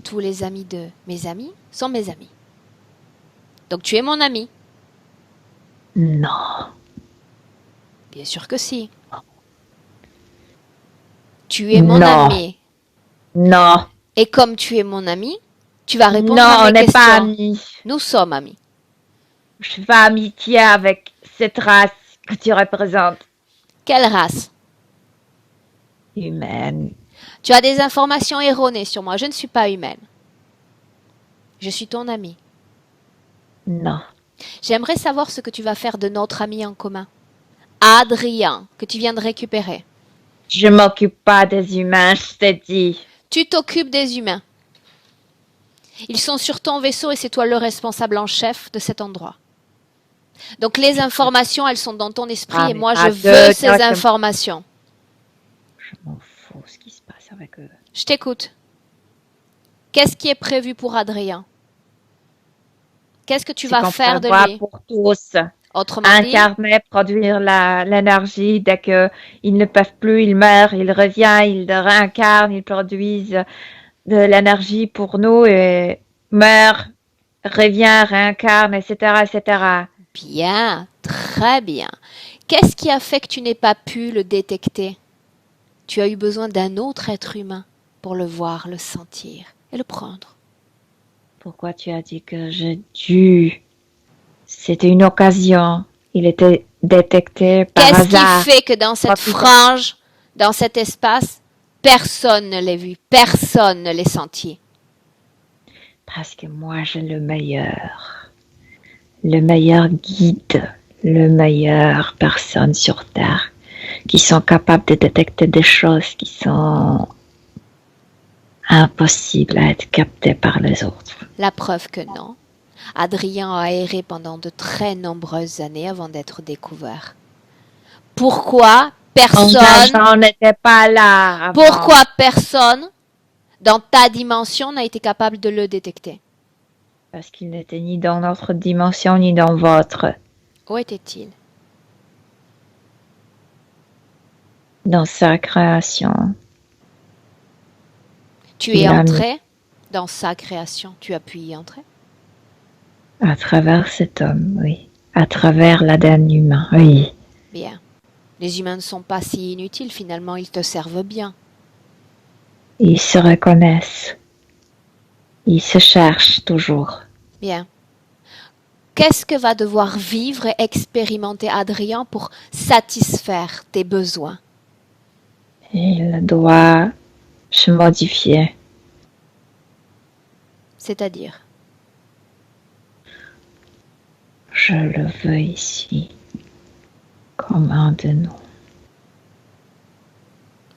Tous les amis de mes amis sont mes amis. Donc tu es mon ami? Non. Bien sûr que si. Tu es mon Non. ami. Non. Et comme tu es mon ami, tu vas répondre Non, à on mes n'est questions. pas amis. Nous sommes amis. Je fais pas amitié avec cette race que tu représentes. Quelle race? Humaine. Tu as des informations erronées sur moi. Je ne suis pas humaine. Je suis ton ami. Non. J'aimerais savoir ce que tu vas faire de notre ami en commun. Adrien, que tu viens de récupérer. Je m'occupe pas des humains, je t'ai dit. Tu t'occupes des humains. Ils sont sur ton vaisseau et c'est toi le responsable en chef de cet endroit. Donc les informations, elles sont dans ton esprit et moi je veux ces informations. Je m'en fous ce qui se passe avec eux. Je t'écoute. Qu'est-ce qui est prévu pour Adrien? Qu'est-ce que tu vas faire de lui? Pour tous. Autrement dit, Incarner, produire l'énergie. Dès qu'ils ne peuvent plus, ils meurent, ils reviennent, ils réincarnent, ils produisent de l'énergie pour nous et meurent, reviennent, réincarnent, etc., etc. bien, très bien. Qu'est-ce qui a fait que tu n'aies pas pu le détecter? Tu as eu besoin d'un autre être humain pour le voir, le sentir et le prendre. Pourquoi tu as dit que j'ai dû? C'était une occasion. Il était détecté par hasard. Qu'est-ce qui fait que dans cette frange, dans cet espace, personne ne l'a vu, personne ne l'a senti? Parce que moi, j'ai le meilleur guide, le meilleur personne sur Terre qui sont capables de détecter des choses qui sont impossibles à être captées par les autres. La preuve que non. Adrien a erré pendant de très nombreuses années avant d'être découvert. Pourquoi personne n'était pas là avant. Pourquoi personne dans ta dimension n'a été capable de le détecter? Parce qu'il n'était ni dans notre dimension ni dans votre. Où était-il? Dans sa création. Tu es entré dans sa création. Tu as pu y entrer? À travers cet homme, oui. À travers l'ADN humain, oui. Bien. Les humains ne sont pas si inutiles, finalement, ils te servent bien. Ils se reconnaissent. Ils se cherchent toujours. Bien. Qu'est-ce que va devoir vivre et expérimenter Adrien pour satisfaire tes besoins? Il doit se modifier. C'est-à-dire? Je le veux ici, comme un de nous.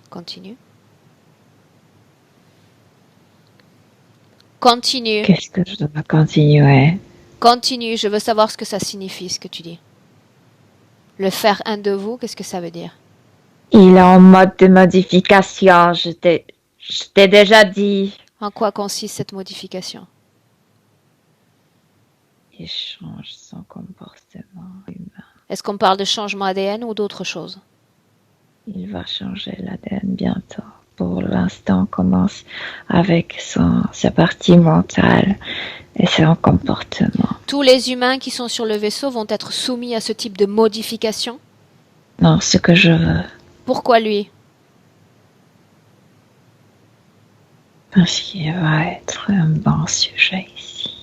Continue. Continue. Qu'est-ce que je dois continuer? Continue, je veux savoir ce que ça signifie, ce que tu dis. Le faire un de vous, qu'est-ce que ça veut dire? Il est en mode de modification, je t'ai déjà dit. En quoi consiste cette modification? Il change son comportement humain. Est-ce qu'on parle de changement ADN ou d'autre chose? Il va changer l'ADN bientôt. Pour l'instant, on commence avec sa partie mentale et son comportement. Tous les humains qui sont sur le vaisseau vont être soumis à ce type de modification? Non, ce que je veux. Pourquoi lui? Parce qu'il va être un bon sujet ici.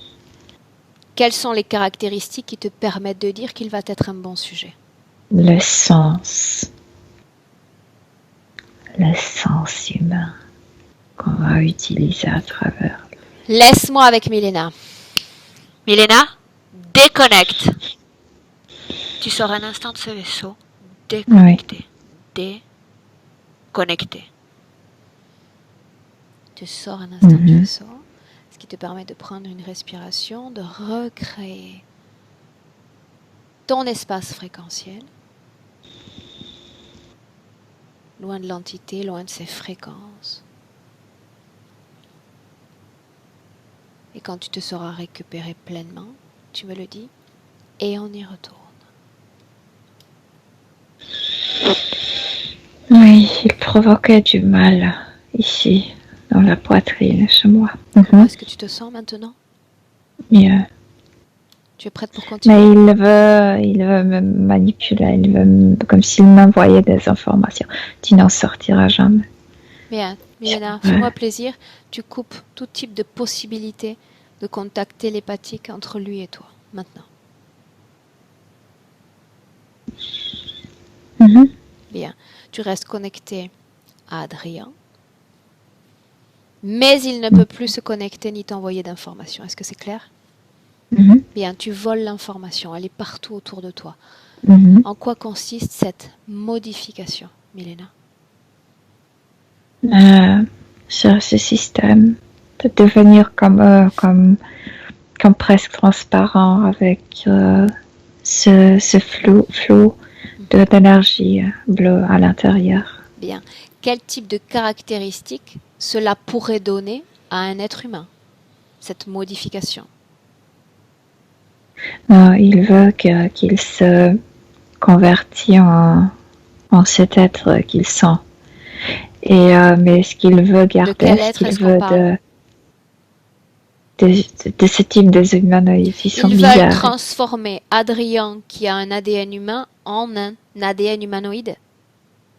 Quelles sont les caractéristiques qui te permettent de dire qu'il va être un bon sujet? Le sens humain qu'on va utiliser à travers. Laisse-moi avec Milena. Milena, déconnecte. Tu sors un instant de ce vaisseau. Déconnecté. Déconnecté. Tu sors un instant du vaisseau, ce qui te permet de prendre une respiration, de recréer ton espace fréquentiel, loin de l'entité, loin de ses fréquences. Et quand tu te seras récupéré pleinement, tu me le dis, et on y retourne. Oui, il provoquait du mal ici, dans la poitrine, chez moi. Comment est-ce que tu te sens maintenant? Mieux. Tu es prête pour continuer? Mais il veut me manipuler, comme s'il m'envoyait des informations. Tu n'en sortiras jamais. Bien, Milena, fais-moi plaisir, tu coupes tout type de possibilité de contact télépathique entre lui et toi, maintenant. Bien, tu restes connecté à Adrien, mais il ne peut plus se connecter ni t'envoyer d'informations. Est-ce que c'est clair? Bien, tu voles l'information, elle est partout autour de toi. En quoi consiste cette modification, Milena? Sur ce système, de devenir comme presque transparent avec ce flou d'énergie bleue à l'intérieur. Bien. Quel type de caractéristiques cela pourrait donner à un être humain, cette modification? Il veut qu'il se convertit en cet être qu'il sent. Mais ce qu'il veut garder, ce qu'il veut de ce type de humanoïdes, ils sont bizarres. Il veut transformer Adrien, qui a un ADN humain, en un ADN humanoïde?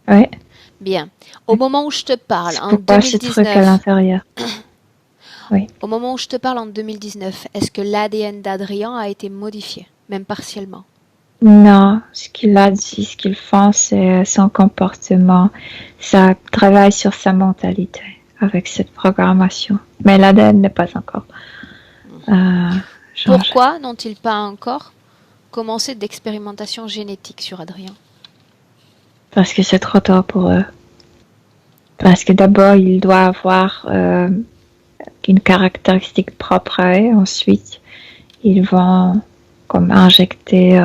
Oui. Bien. Au moment où je te parle, en 2019... ce truc à l'intérieur. Oui. Au moment où je te parle en 2019, est-ce que l'ADN d'Adrien a été modifié, même partiellement? Non, ce qu'il a dit, ce qu'il fait, c'est son comportement. Ça travaille sur sa mentalité avec cette programmation. Mais l'ADN n'est pas encore changé. Pourquoi n'ont-ils pas encore commencé d'expérimentation génétique sur Adrien? Parce que c'est trop tard pour eux. Parce que d'abord, il doit avoir une caractéristique propre à eux. Ensuite, ils vont comme injecter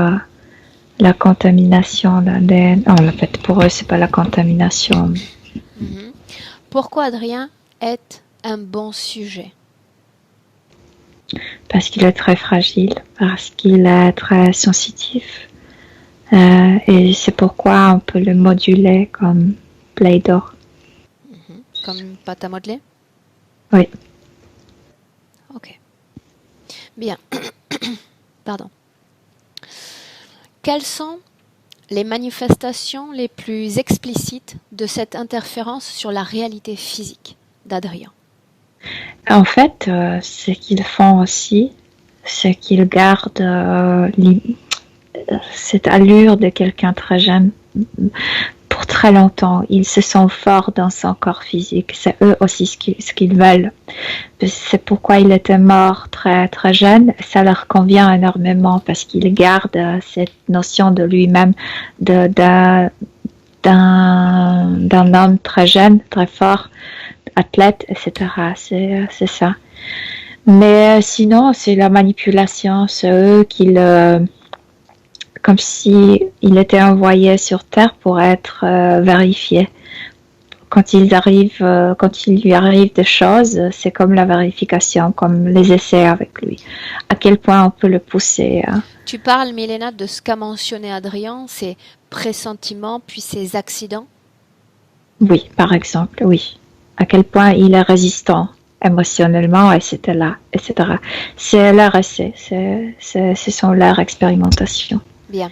la contamination, l'ADN. En fait, pour eux, c'est pas la contamination. Pourquoi Adrien est un bon sujet? Parce qu'il est très fragile, parce qu'il est très sensitif. Et c'est pourquoi on peut le moduler comme Play-Doh. Comme pâte à modeler? Oui. Ok. Bien. Pardon. Quelles sont les manifestations les plus explicites de cette interférence sur la réalité physique d'Adrien? En fait, ce qu'ils font aussi, c'est qu'ils gardent cette allure de quelqu'un très jeune pour très longtemps. Ils se sentent forts dans son corps physique. C'est eux aussi ce qu'ils veulent. C'est pourquoi il était mort très, très jeune. Ça leur convient énormément parce qu'ils gardent cette notion de lui-même, d'un homme très jeune, très fort, athlète, etc. C'est ça. Mais sinon, c'est la manipulation. C'est eux qui comme si il était envoyé sur Terre pour être vérifié. Quand il lui arrive des choses, c'est comme la vérification, comme les essais avec lui. À quel point on peut le pousser. Tu parles, Milena, de ce qu'a mentionné Adrien, ses pressentiments, puis ses accidents? Oui, par exemple, oui. À quel point il est résistant émotionnellement, etc. C'est leur essai, ce sont leurs expérimentations. Bien.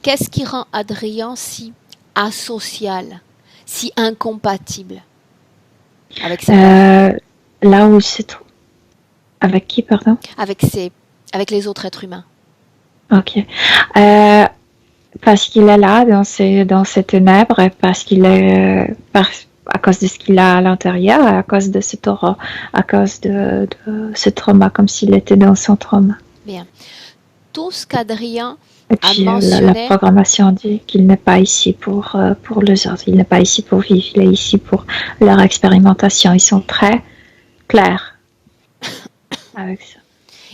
Qu'est-ce qui rend Adrien si asocial, si incompatible avec sa mère? Là où se trouve. Avec qui, pardon? Avec les autres êtres humains. Ok. Parce qu'il est là dans ces ténèbres, et parce qu'il est à cause de ce qu'il a à l'intérieur, et à cause de ce taureau, à cause de ce trauma, comme s'il était dans son trauma. Bien. Tout ce qu'Adrien Et a puis mentionné. la programmation dit qu'il n'est pas ici pour les autres, il n'est pas ici pour vivre, il est ici pour leur expérimentation. Ils sont très clairs avec ça.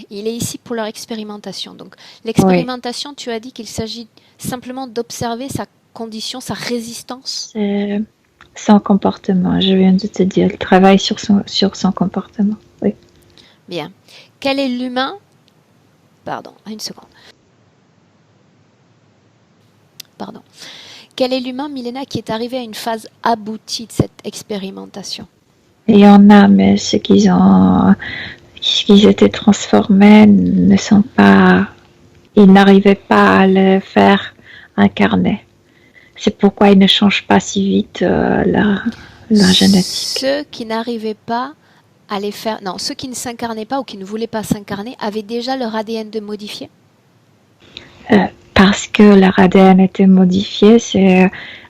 Il est ici pour leur expérimentation. Donc, l'expérimentation, oui. Tu as dit qu'il s'agit simplement d'observer sa condition, sa résistance. C'est son comportement, je viens de te dire. Il travaille sur son comportement. Oui. Bien. Quel est l'humain? Pardon, une seconde. Pardon. Quel est l'humain, Milena, qui est arrivé à une phase aboutie de cette expérimentation? Il y en a, mais ceux qu'ils étaient transformés ne sont pas. Ils n'arrivaient pas à le faire incarner. C'est pourquoi ils ne changent pas si vite leur génétique. Ceux qui n'arrivaient pas à les faire. Non, ceux qui ne s'incarnaient pas ou qui ne voulaient pas s'incarner avaient déjà leur ADN de modifié? Parce que leur ADN était modifié,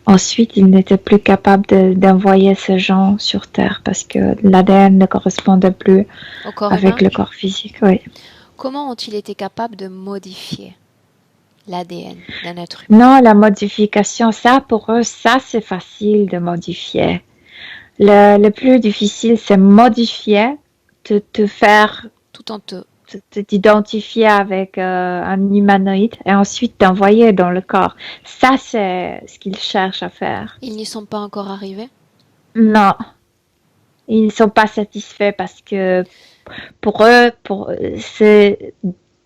ensuite ils n'étaient plus capables d'envoyer ces gens sur Terre parce que l'ADN ne correspondait plus avec le corps physique. Oui. Comment ont-ils été capables de modifier l'ADN d'un être humain? Non, la modification, ça pour eux, ça c'est facile de modifier. Le plus difficile, c'est modifier, te faire tout en t'identifier avec un humanoïde et ensuite t'envoyer dans le corps. Ça, c'est ce qu'ils cherchent à faire. Ils n'y sont pas encore arrivés? Non. Ils ne sont pas satisfaits parce que pour eux, c'est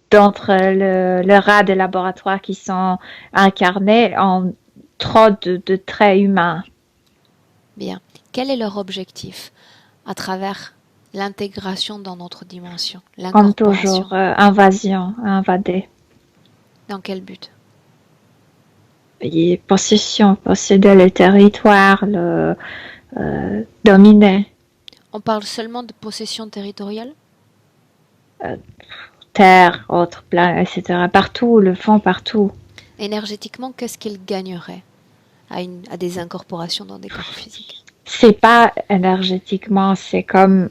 d'entre le rat de laboratoire qui sont incarnés en trop de traits humains. Bien. Quel est leur objectif à travers l'intégration dans notre dimension? Comme toujours, invasion, invader. Dans quel but? Et possession, posséder le territoire, dominer. On parle seulement de possession territoriale? Terre, autres planètes, etc. Partout, le font partout. Énergétiquement, qu'est-ce qu'ils gagneraient à des incorporations dans des corps physiques? C'est pas énergétiquement, c'est comme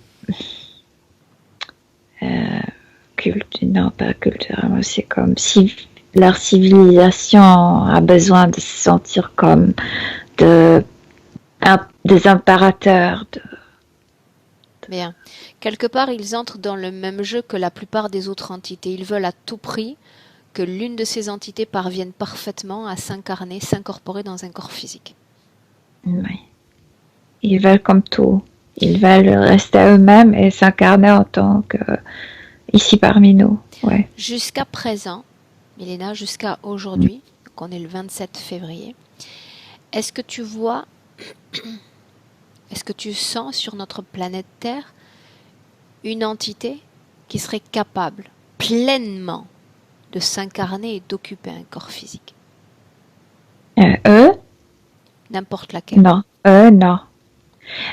non pas culturellement, c'est comme si leur civilisation a besoin de se sentir comme des impérateurs. Bien. Quelque part, ils entrent dans le même jeu que la plupart des autres entités. Ils veulent à tout prix que l'une de ces entités parvienne parfaitement à s'incarner, s'incorporer dans un corps physique. Oui. Ils veulent comme tout. Ils veulent rester eux-mêmes et s'incarner en tant que ici parmi nous. Ouais. Jusqu'à présent, Milena, jusqu'à aujourd'hui, donc on est le 27 février, est-ce que tu vois, est-ce que tu sens sur notre planète Terre une entité qui serait capable pleinement de s'incarner et d'occuper un corps physique? Eux? N'importe laquelle. Non, non.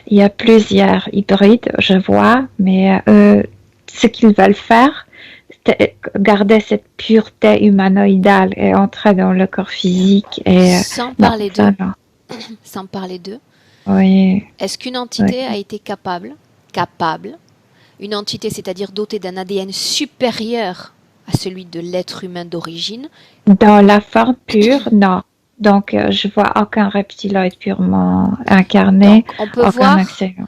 Il y a plusieurs hybrides, je vois, mais ce qu'ils veulent faire, c'est garder cette pureté humanoïdale et entrer dans le corps physique. Sans parler d'eux. Sans parler d'eux. Oui. Est-ce qu'une entité a été capable, une entité, c'est-à-dire dotée d'un ADN supérieur à celui de l'être humain d'origine? Dans la forme pure, non. Donc, je vois aucun reptiloïde purement incarné. Donc,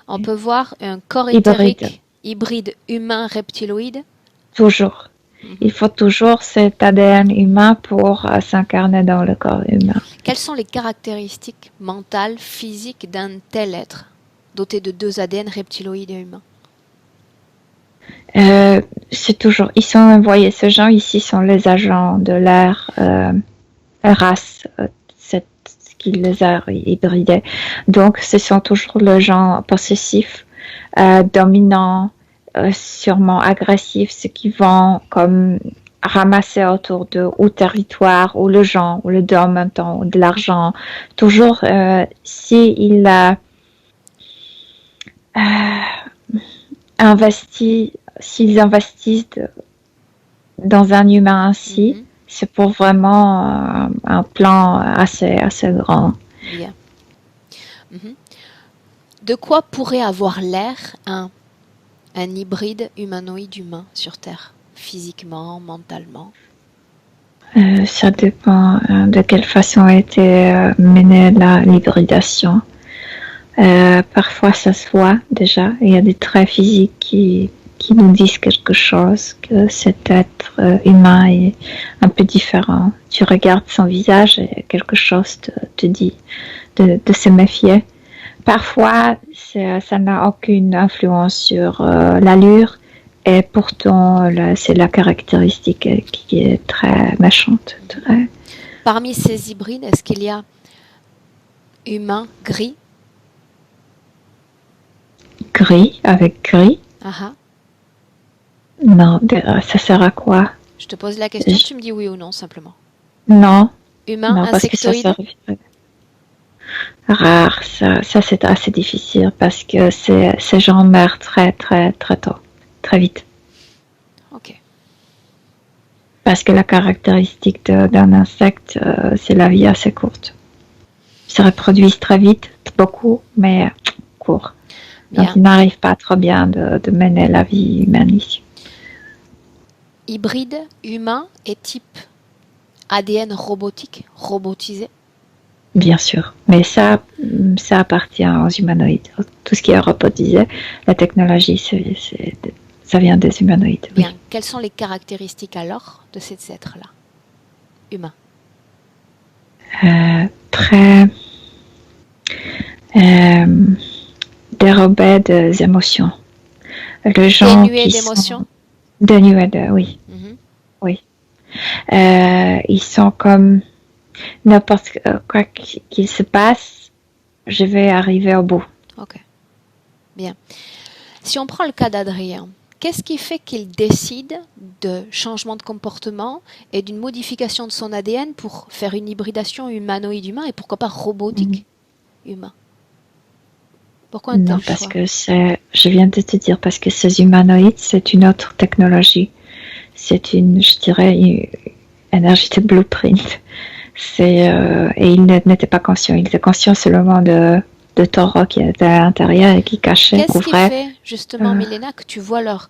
on peut voir un corps éthérique hybride humain-reptiloïde? Toujours. Il faut toujours cet ADN humain pour s'incarner dans le corps humain. Quelles sont les caractéristiques mentales, physiques d'un tel être, doté de 2 ADN reptiloïdes et humains? C'est toujours, ils sont envoyés, ces gens ici sont les agents de leur race, qui les a hybridés. Donc, ce sont toujours les gens possessifs, dominants, sûrement agressifs, ceux qui vont comme ramasser autour d'eux ou territoire, ou le genre, ou le dos en même temps, ou de l'argent. Toujours, s'ils investissent dans un humain ainsi, c'est pour vraiment un plan assez grand. Bien. De quoi pourrait avoir l'air un hybride humanoïde humain sur Terre, physiquement, mentalement? Ça dépend de quelle façon a été menée l'hybridation. Parfois ça se voit déjà, il y a des traits physiques qui nous disent quelque chose, que cet être humain est un peu différent. Tu regardes son visage et quelque chose te dit de se méfier. Parfois, ça n'a aucune influence sur l'allure, et pourtant, c'est la caractéristique qui est très méchante. Parmi ces hybrides, est-ce qu'il y a humain gris? Gris, avec gris? Non, ça sert à quoi? Je te pose la question, tu me dis oui ou non, simplement. Non. Humain, non, parce insectoïde? Que ça rare, ça c'est assez difficile parce que ces gens meurent très tôt, très vite. Ok. Parce que la caractéristique d'un insecte, c'est la vie assez courte. Ils se reproduisent très vite, beaucoup, mais court. Donc ils n'arrivent pas trop bien de mener la vie humaine ici. Hybride, humain et type ADN robotique, robotisé? Bien sûr, mais ça appartient aux humanoïdes. Tout ce qui est robotisé, la technologie, ça vient des humanoïdes. Bien. Oui. Quelles sont les caractéristiques alors de ces êtres-là, humains? Très dérobés des émotions. Les gens dénués d'émotions? Dénués oui. Oui. Ils sont comme n'importe quoi qu'il se passe, je vais arriver au bout. Ok. Bien. Si on prend le cas d'Adrien, qu'est-ce qui fait qu'il décide de changement de comportement et d'une modification de son ADN pour faire une hybridation humanoïde humain et pourquoi pas robotique humain? Pourquoi un tel choix? Parce que je viens de te dire, parce que ces humanoïdes, c'est une autre technologie. C'est je dirais, énergie de blueprint. Et il n'était pas conscient. Il était conscient seulement de taureaux qui étaient à l'intérieur et qui cachaient, couvraient. Qu'est-ce qui fait, justement, Milena, que tu vois leur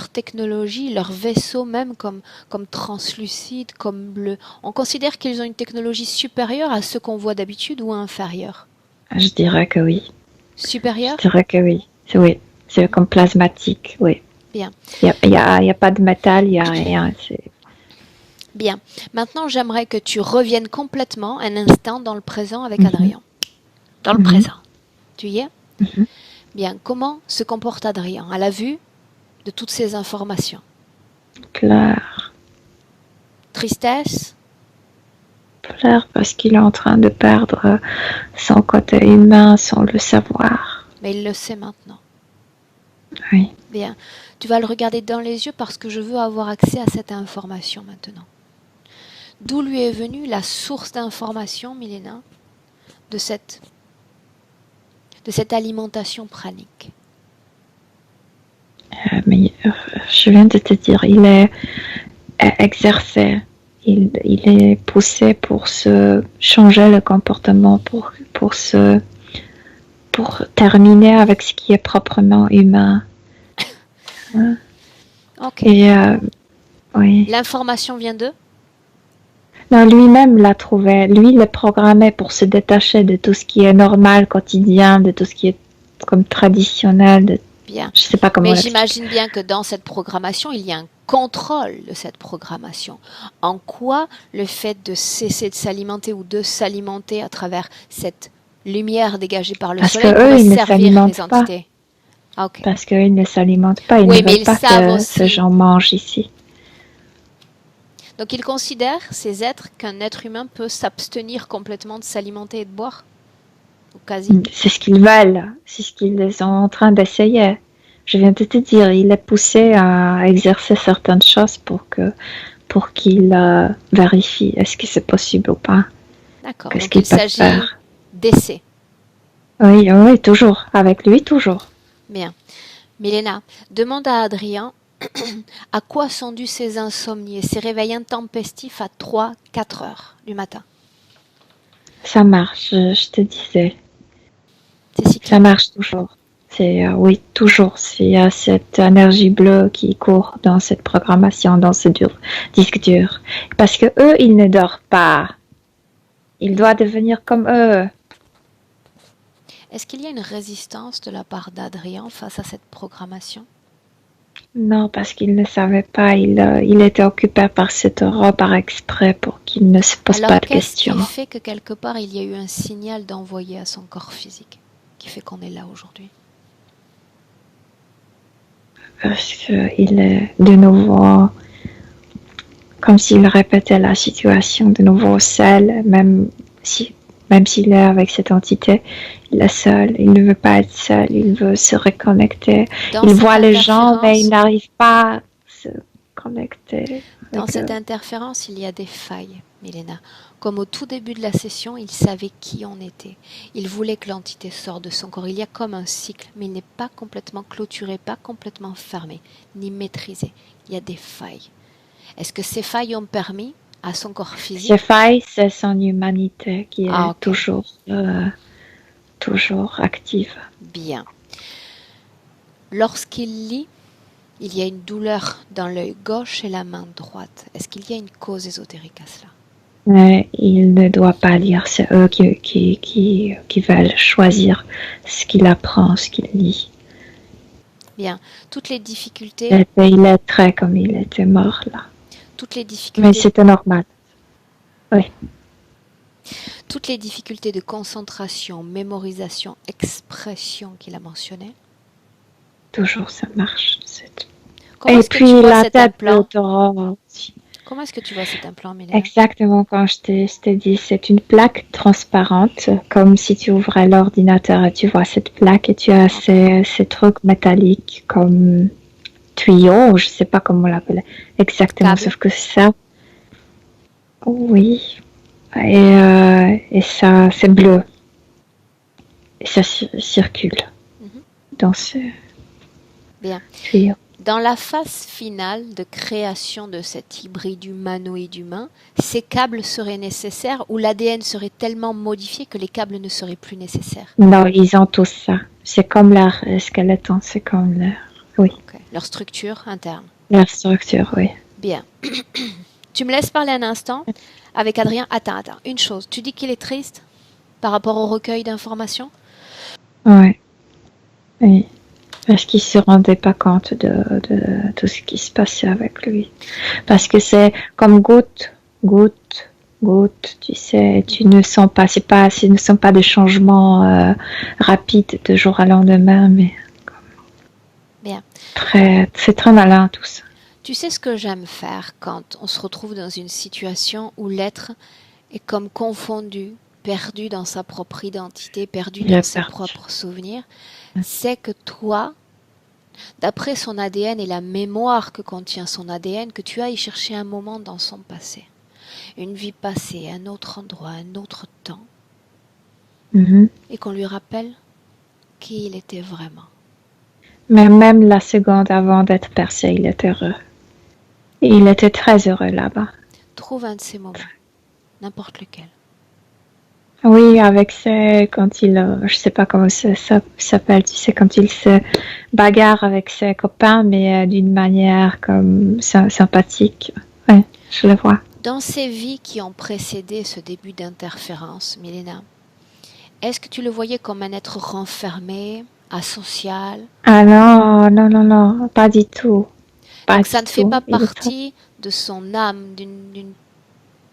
technologie, leur vaisseau même comme translucide, comme bleu? On considère qu'ils ont une technologie supérieure à ce qu'on voit d'habitude ou inférieure? Je dirais que oui. Supérieure? Je dirais que oui. C'est comme plasmatique, oui. Bien. Il n'y a pas de métal, il n'y a rien. Bien. Maintenant, j'aimerais que tu reviennes complètement un instant dans le présent avec Adrien. Dans le présent. Tu y es? Bien. Comment se comporte Adrien à la vue de toutes ces informations? Claire. Tristesse? Claire, parce qu'il est en train de perdre son côté humain sans le savoir. Mais il le sait maintenant. Oui. Bien. Tu vas le regarder dans les yeux parce que je veux avoir accès à cette information maintenant. D'où lui est venue la source d'information, Milena, de cette alimentation pranique? Mais je viens de te dire, il est exercé, il est poussé pour se changer le comportement, pour terminer avec ce qui est proprement humain. Ok. Et oui. L'information vient d'eux? Non, lui-même l'a trouvé. Lui, il est programmé pour se détacher de tout ce qui est normal, quotidien, de tout ce qui est comme traditionnel. Bien. Je sais pas comment. Mais j'imagine bien que dans cette programmation, il y a un contrôle de cette programmation? En quoi le fait de cesser de s'alimenter ou de s'alimenter à travers cette lumière dégagée par le Parce soleil que eux, pourrait ils ne servir les s'alimentent pas. entités? Ah, ok. Parce qu'ils ne s'alimentent pas. Ils Oui, ne mais veulent ils pas savent que ce aussi. gens mangent ici. Donc ils considèrent, ces êtres, qu'un être humain peut s'abstenir complètement de s'alimenter et de boire? Ou quasi? C'est ce qu'ils veulent. C'est ce qu'ils sont en train d'essayer. Je viens de te dire, il est poussé à exercer certaines choses pour qu'il vérifie est-ce que c'est possible ou pas. D'accord. Qu'est-ce Donc qu'ils il peuvent s'agit faire. d'essais. Oui, oui, toujours. Avec lui, toujours. Bien. Milena, demande à Adrien à quoi sont dus ces insomnies et ces réveils intempestifs à 3-4 heures du matin. Ça marche, je te disais. C'est cyclique. Ça marche toujours. C'est oui, toujours. Il y a cette énergie bleue qui court dans cette programmation, dans ce disque dur. Parce que eux, ils ne dorment pas. Il doit devenir comme eux. Est-ce qu'il y a une résistance de la part d'Adrien face à cette programmation? Non, parce qu'il ne savait pas. Il était occupé par cette aura par exprès pour qu'il ne se pose Alors, pas de qu'est-ce questions. qui fait que quelque part il y a eu un signal d'envoyer à son corps physique qui fait qu'on est là aujourd'hui? Parce qu'il est de nouveau comme s'il répétait la situation de nouveau seul, même s'il est avec cette entité, il est seul, il ne veut pas être seul, il veut se reconnecter. Il voit les gens, mais il n'arrive pas à se connecter. Dans cette interférence, il y a des failles, Milena. Comme au tout début de la session, il savait qui on était. Il voulait que l'entité sorte de son corps. Il y a comme un cycle, mais il n'est pas complètement clôturé, pas complètement fermé, ni maîtrisé. Il y a des failles. Est-ce que ces failles ont permis à son corps physique? Ces failles, c'est son humanité qui est toujours active. Bien. Lorsqu'il lit, il y a une douleur dans l'œil gauche et la main droite. Est-ce qu'il y a une cause ésotérique à cela? Mais il ne doit pas lire, c'est eux qui veulent choisir ce qu'il apprend, ce qu'il lit. Bien. Toutes les difficultés... Il est très comme il était mort là. Toutes les difficultés... Mais c'était normal. Oui. Toutes les difficultés de concentration, mémorisation, expression qu'il a mentionnées. Toujours ça marche. Comment est-ce que tu vois cet implant? Comment est-ce que tu vois cet implant, Milena? Exactement, quand je t'ai dit, c'est une plaque transparente, comme si tu ouvrais l'ordinateur et tu vois cette plaque et tu as ces trucs métalliques comme tuyaux, je ne sais pas comment on l'appelle exactement, sauf que c'est ça. Oui. Et ça, c'est bleu. Et ça circule dans ce tuyau. Dans la phase finale de création de cet hybride humanoïde humain, ces câbles seraient nécessaires ou l'ADN serait tellement modifié que les câbles ne seraient plus nécessaires? Non, ils ont tous ça. C'est comme leur skeleton, c'est comme leur... Oui. Okay. Leur structure interne. Leur structure, oui. Bien. Tu me laisses parler un instant avec Adrien. Attends. Une chose, tu dis qu'il est triste par rapport au recueil d'informations? Oui. Oui. Parce qu'il ne se rendait pas compte de tout ce qui se passait avec lui. Parce que c'est comme goutte, tu sais, tu ne sens pas, ce ne sont pas des changements rapides de jour à lendemain, mais bien. C'est très malin tout ça. Tu sais ce que j'aime faire quand on se retrouve dans une situation où l'être est comme confondu, perdu dans sa propre identité, perdu dans ses propres souvenirs, c'est que toi, d'après son ADN et la mémoire que contient son ADN, que tu ailles chercher un moment dans son passé, une vie passée, un autre endroit, un autre temps, et qu'on lui rappelle qui il était vraiment. Mais même la seconde avant d'être percé, il était heureux. Et il était très heureux là-bas. Trouve un de ces moments, n'importe lequel. Oui, avec quand il, je sais pas comment ça s'appelle, tu sais, quand il se bagarre avec ses copains, mais d'une manière comme sympathique. Oui, je le vois. Dans ces vies qui ont précédé ce début d'interférence, Milena, est-ce que tu le voyais comme un être renfermé, asocial? Ah non, pas du tout. Pas Donc ça du ne fait tout. pas Il est partie de son âme, d'une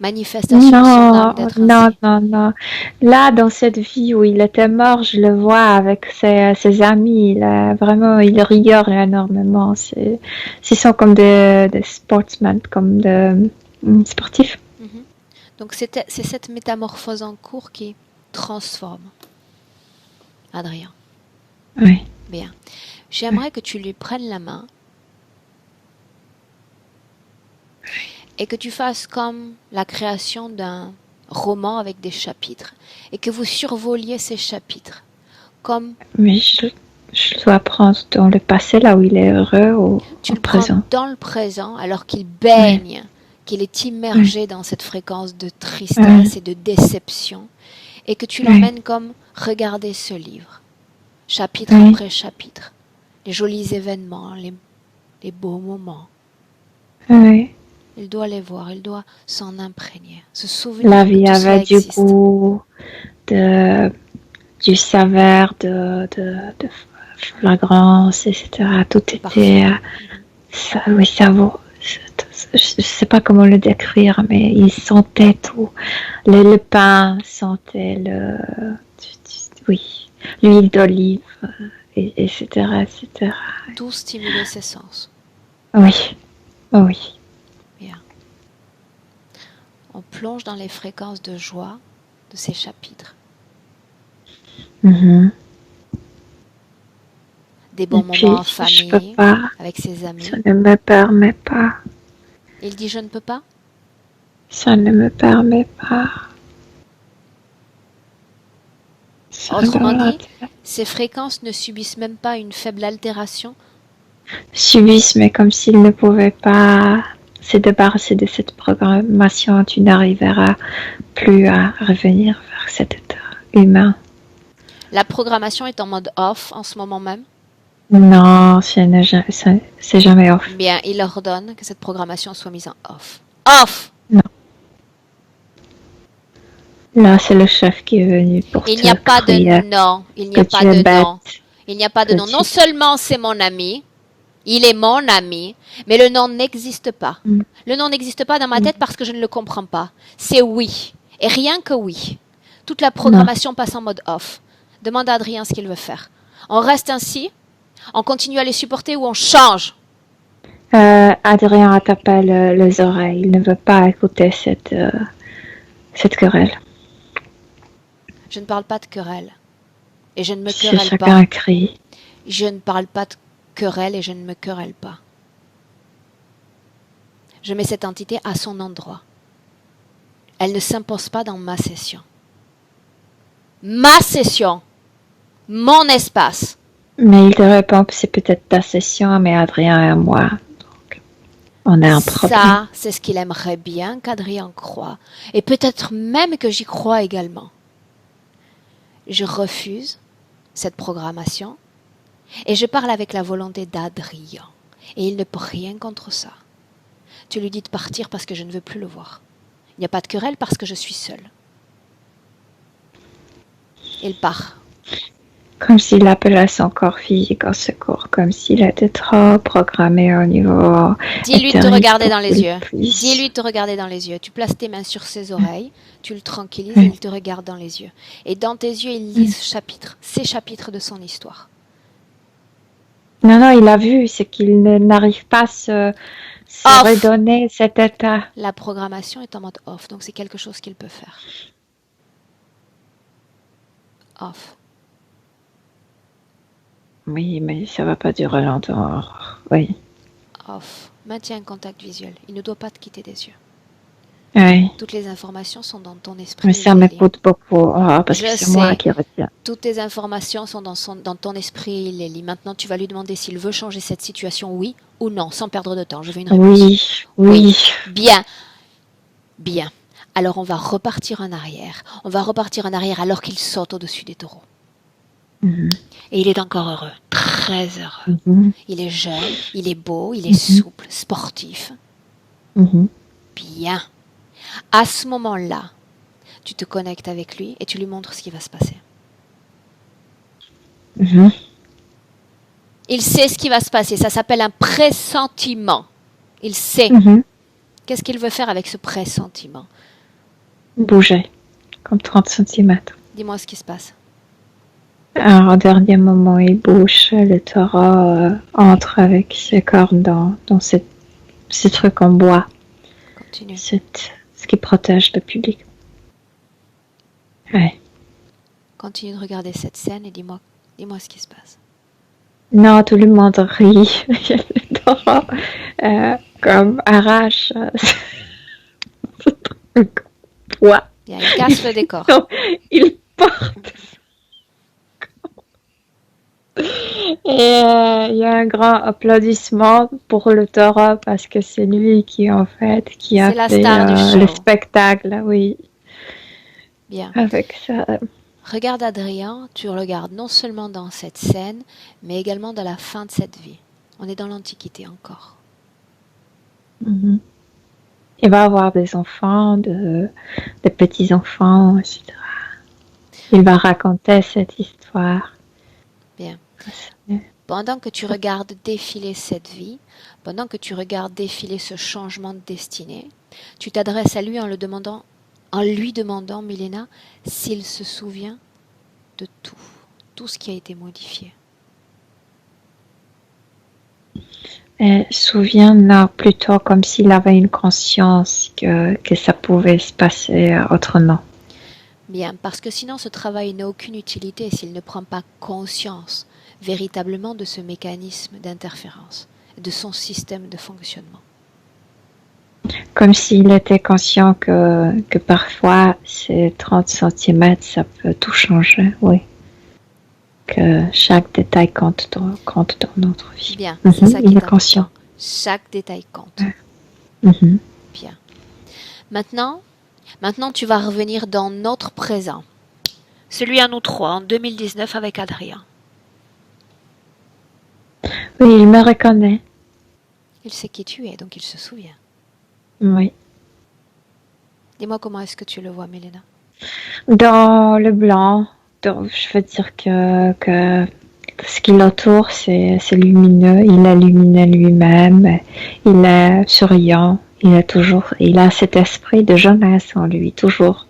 manifestation de son âme Non, d'être non, ainsi. non, non. Là, dans cette vie où il était mort, je le vois avec ses amis. Vraiment, il rigole énormément. Ce sont comme des sportsmen, comme des sportifs. Mhm. Donc c'est cette métamorphose en cours qui transforme Adrien. Oui. Bien. J'aimerais que tu lui prennes la main et que tu fasses comme la création d'un roman avec des chapitres et que vous survoliez ces chapitres comme Mais je dois prendre dans le passé, là où il est heureux, tu au le prends présent. dans le présent alors qu'il Oui, baigne, qu'il est oui, immergé dans cette fréquence de oui, tristesse et de déception et que tu oui, l'emmènes comme regarder ce livre, chapitre oui, après chapitre, les jolis événements, les beaux moments. oui. Il doit les voir, il doit s'en imprégner, se La souvenir que vie tout avait cela du existe. goût, de, du saveur, de flagrance, etc. Tout était, Parfum. Mhm. oui, ça vaut. Je ne sais pas comment le décrire, mais il sentait tout. Le pain sentait oui, l'huile d'olive, etc., etc. Tout stimuler ses sens. Oui, oui. Bien. On plonge dans les fréquences de joie de ces chapitres. Mhm. Des Et bons moments en puis, je peux famille, pas, avec ses ça amis. ne me permet pas, Il dit je ne peux pas. ça ne me permet pas. Ça Autrement doit dit, ces fréquences ne subissent même pas une faible altération. subissent, mais comme s'il ne pouvait pas se débarrasser de cette programmation, tu n'arriveras plus à revenir vers cet état humain. La programmation est en mode off en ce moment même. Non, c'est jamais off. Bien, il ordonne que cette programmation soit mise en off. Off! Non. Là, c'est le chef qui est venu pour Il n'y te a pas de crier non. Il n'y que a pas tu es de bête, non. Il n'y a pas de que non. Non tu... seulement c'est mon ami, il est mon ami, mais le non n'existe pas. Mm. Le non n'existe pas dans ma tête parce que je ne le comprends pas. C'est oui. Et rien que oui. Toute la Non. programmation passe en mode off. Demande à Adrien ce qu'il veut faire. On reste ainsi, on continue à les supporter ou on change. Adrien a tapé les oreilles. Il ne veut pas écouter cette querelle. Je ne parle pas de querelle. Et je ne me Si querelle pas. chacun crie. Je ne parle pas de querelle et je ne me querelle pas. Je mets cette entité à son endroit. Elle ne s'impose pas dans ma session. Ma session. Mon espace. Mais il te répond que c'est peut-être ta session, mais Adrien et moi, donc on a un problème. Ça, c'est ce qu'il aimerait bien qu'Adrien croie. Et peut-être même que j'y crois également. Je refuse cette programmation et je parle avec la volonté d'Adrien. Et il ne peut rien contre ça. Tu lui dis de partir parce que je ne veux plus le voir. Il n'y a pas de querelle parce que je suis seule. Il part. Comme s'il appelait son corps physique au secours, comme s'il était trop programmé au niveau. Dis-lui de te regarder dans les yeux. Puisse. Dis-lui de te regarder dans les yeux. Tu places tes mains sur ses oreilles, tu le tranquillises Oui. et il te regarde dans les yeux. Et dans tes yeux, il lit ce chapitre, ces chapitres de son histoire. Non, non, il a vu, c'est qu'il n'arrive pas à se redonner cet état. La programmation est en mode off, donc c'est quelque chose qu'il peut faire. Off. Oui, mais ça va pas durer longtemps. Oui. Off. Maintiens un contact visuel. Il ne doit pas te quitter des yeux. Oui. Toutes les informations sont dans ton esprit. Mais ça m'écoute beaucoup, parce que c'est moi qui retiens. Toutes tes informations sont dans ton esprit, il les lit. Maintenant, tu vas lui demander s'il veut changer cette situation, oui ou non, sans perdre de temps. Je veux une réponse. Oui. Bien. Bien. Alors, on va repartir en arrière. On va repartir en arrière alors qu'il saute au-dessus des taureaux. Mm-hmm. Et il est encore heureux, très heureux. Mm-hmm. Il est jeune, il est beau, il est souple, sportif. Mm-hmm. Bien. À ce moment-là, tu te connectes avec lui et tu lui montres ce qui va se passer. Mm-hmm. Il sait ce qui va se passer. Ça s'appelle un pressentiment. Il sait. Qu'est-ce qu'il veut faire avec ce pressentiment? Bouger, comme 30 centimètres. Dis-moi ce qui se passe. Alors, au dernier moment, il bouge. Le taureau entre avec ses cornes dans ce truc en bois. Continue. Ce qui protège le public. Ouais. Continue de regarder cette scène et dis-moi ce qui se passe. Non, tout le monde rit. Le taureau comme arrache ce truc en bois. Bien, il casse le décor. Non, il porte. Et il y a un grand applaudissement pour le taureau parce que c'est lui qui a fait le spectacle, oui. Bien. Avec ça. Regarde Adrien, tu le regardes non seulement dans cette scène, mais également dans la fin de cette vie. On est dans l'Antiquité encore. Il va avoir des enfants, des petits-enfants, etc. Il va raconter cette histoire. Bien. Pendant que tu regardes défiler cette vie, pendant que tu regardes défiler ce changement de destinée, tu t'adresses à lui en lui demandant, Milena, s'il se souvient de tout ce qui a été modifié. Souvient, non, plutôt comme s'il avait une conscience que ça pouvait se passer autrement. Bien, parce que sinon ce travail n'a aucune utilité s'il ne prend pas conscience véritablement de ce mécanisme d'interférence, de son système de fonctionnement. Comme s'il était conscient que parfois ces 30 cm, ça peut tout changer, oui. Que chaque détail compte dans notre vie. Bien, c'est ça qui est conscient. Chaque détail compte. Bien. Maintenant, tu vas revenir dans notre présent. Celui à nous trois, en 2019 avec Adrien. Oui, il me reconnaît. Il sait qui tu es, donc il se souvient. Oui. Dis-moi comment est-ce que tu le vois, Milena? Dans le blanc, je veux dire que ce qui l'entoure, c'est lumineux. Il est lumineux lui-même. Il est souriant. Il a cet esprit de jeunesse en lui, toujours.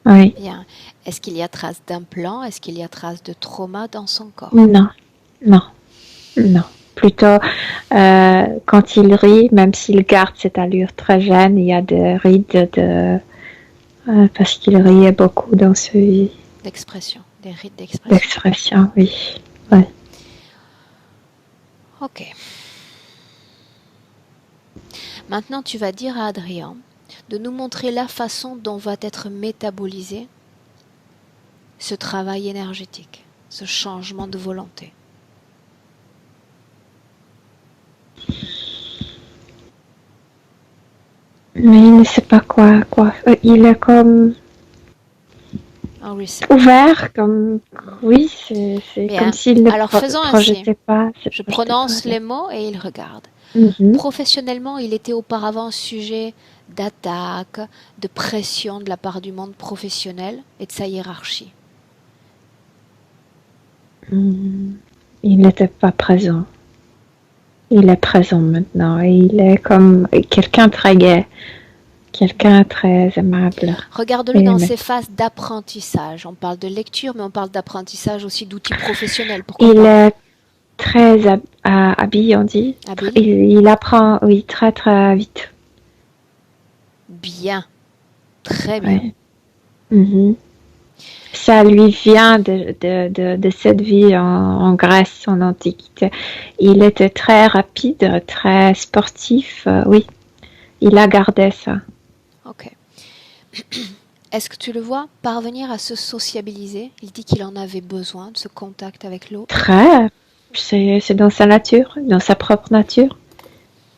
Oui. Bien. Est-ce qu'il y a trace d'implant? Est-ce qu'il y a trace de trauma dans son corps? Non. Plutôt, quand il rit, même s'il garde cette allure très jeune, il y a des rides parce qu'il riait beaucoup dans ce... D'expression, des rides d'expression. D'expression, oui. Ouais. Ok. Maintenant, tu vas dire à Adrien de nous montrer la façon dont va être métabolisé ce travail énergétique, ce changement de volonté. Mais il ne sait pas quoi. Il est comme ouvert, comme oui, c'est comme s'il ne projetait pas. Je prononce les mots et il regarde. Professionnellement, il était auparavant sujet d'attaques, de pression de la part du monde professionnel et de sa hiérarchie. Il n'était pas présent. Il est présent maintenant et il est comme quelqu'un très gai, quelqu'un très aimable. Regarde-le dans ses phases d'apprentissage. On parle de lecture, mais on parle d'apprentissage aussi d'outils professionnels. Il est très habile, on dit. Il apprend, oui, très très vite. Bien. Très bien. Ouais. Ça lui vient de cette vie en Grèce, en Antiquité. Il était très rapide, très sportif, oui. Il a gardé ça. Ok. Est-ce que tu le vois parvenir à se sociabiliser? Il dit qu'il en avait besoin de ce contact avec l'autre. Très. C'est dans sa nature, dans sa propre nature.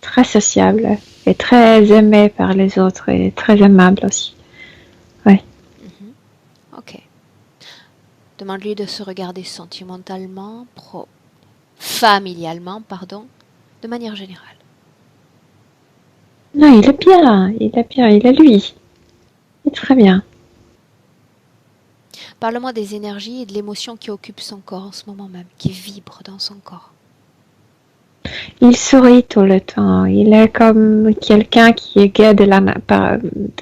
Très sociable et très aimé par les autres et très aimable aussi. Oui. Ok. Demande-lui de se regarder sentimentalement, familialement, de manière générale. Non, il est bien, il est lui. Il est très bien. Parle-moi des énergies et de l'émotion qui occupe son corps en ce moment même, qui vibre dans son corps. Il sourit tout le temps. Il est comme quelqu'un qui est gai Par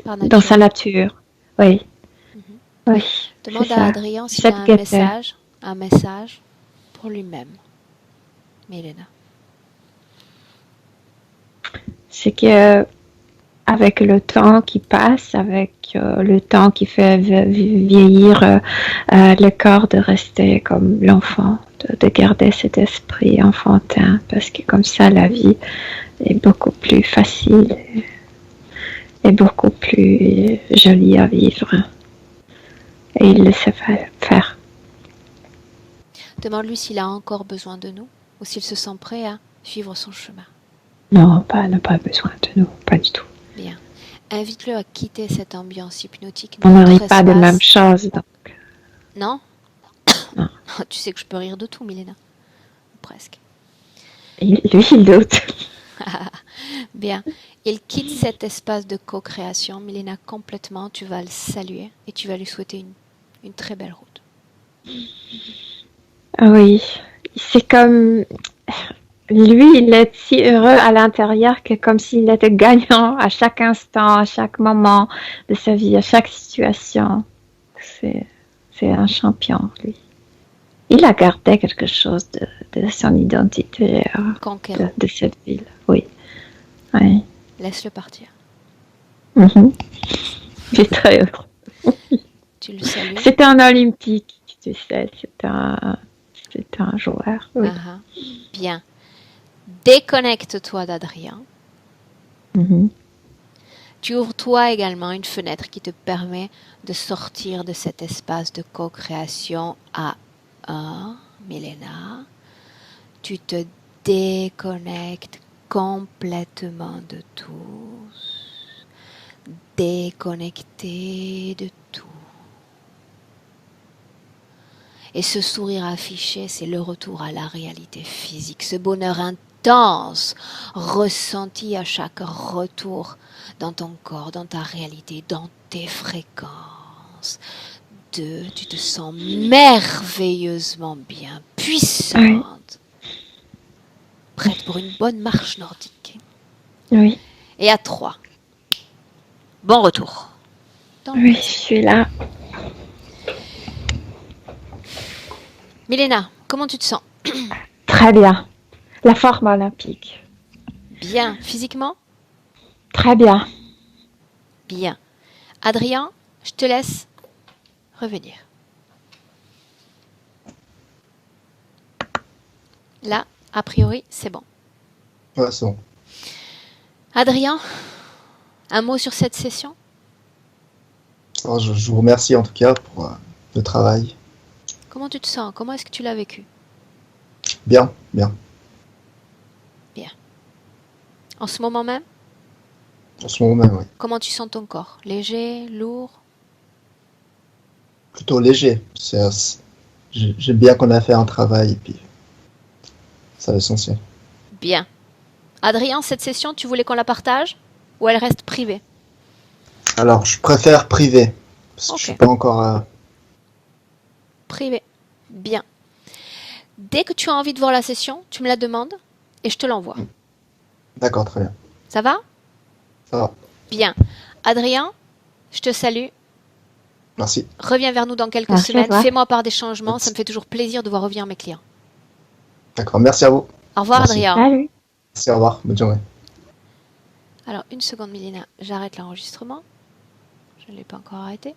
dans sa nature. nature. Oui, Mhm. oui, Demande c'est à ça. Adrien s'il Cette a gaieté. un message pour lui-même. Milena. C'est que avec le temps qui passe, avec le temps qui fait vieillir le corps, de rester comme l'enfant, de garder cet esprit enfantin, parce que comme ça, la vie est beaucoup plus facile et beaucoup plus jolie à vivre. Et il le sait faire. Demande-lui s'il a encore besoin de nous ou s'il se sent prêt à suivre son chemin. Non, n'a pas besoin de nous, pas du tout. Bien. Invite-le à quitter cette ambiance hypnotique. On ne Notre rit pas de espace. même chose. Donc. Non? Non. Tu sais que je peux rire de tout, Milena. Presque. Lui, il doute. Bien. Il quitte cet espace de co-création, Milena, complètement. Tu vas le saluer et tu vas lui souhaiter une très belle route. Oui, c'est comme... Lui, il est si heureux à l'intérieur que comme s'il était gagnant à chaque instant, à chaque moment de sa vie, à chaque situation. C'est un champion, lui. Il a gardé quelque chose de son identité, de cette ville. Oui. Oui. Laisse-le partir. Mm-hmm. Il est très heureux. Tu le salues. C'est un olympique, tu sais. C'est un joueur. Oui. Bien. Déconnecte-toi d'Adrien. Mm-hmm. Tu ouvres toi également une fenêtre qui te permet de sortir de cet espace de co-création à 1, Milena. Tu te déconnectes complètement de tous. Déconnecté de tout. Et ce sourire affiché, c'est le retour à la réalité physique, ce bonheur intense ressenti à chaque retour dans ton corps, dans ta réalité, dans tes fréquences. Tu te sens merveilleusement bien, puissante, prête pour une bonne marche nordique. Oui. Et à 3. Bon retour. Oui, je suis là. Milena, comment tu te sens? Très bien. La forme olympique. Bien. Physiquement? Très bien. Bien. Adrien, je te laisse revenir. Là, a priori, c'est bon. Ouais, c'est bon. Adrien, un mot sur cette session? Alors, je vous remercie en tout cas pour le travail. Comment tu te sens? Comment est-ce que tu l'as vécu? Bien, bien. Bien. En ce moment même? En ce moment même, oui. Comment tu sens ton corps? Léger, lourd? Plutôt léger. J'aime bien qu'on a fait un travail et puis c'est l'essentiel. Bien. Adrien, cette session, tu voulais qu'on la partage ou elle reste privée? Alors, je préfère privé parce que je suis pas encore... Privé. Bien. Dès que tu as envie de voir la session, tu me la demandes et je te l'envoie. D'accord, très bien. Ça va? Ça va. Bien. Adrien, je te salue. Merci. Reviens vers nous dans quelques semaines. Fais-moi part des changements. Ça me fait toujours plaisir de voir revenir mes clients. D'accord, merci à vous. Au revoir, merci. Adrien. Salut. Merci, au revoir. Bonne journée. Alors, une seconde, Milena. J'arrête l'enregistrement. Je ne l'ai pas encore arrêté.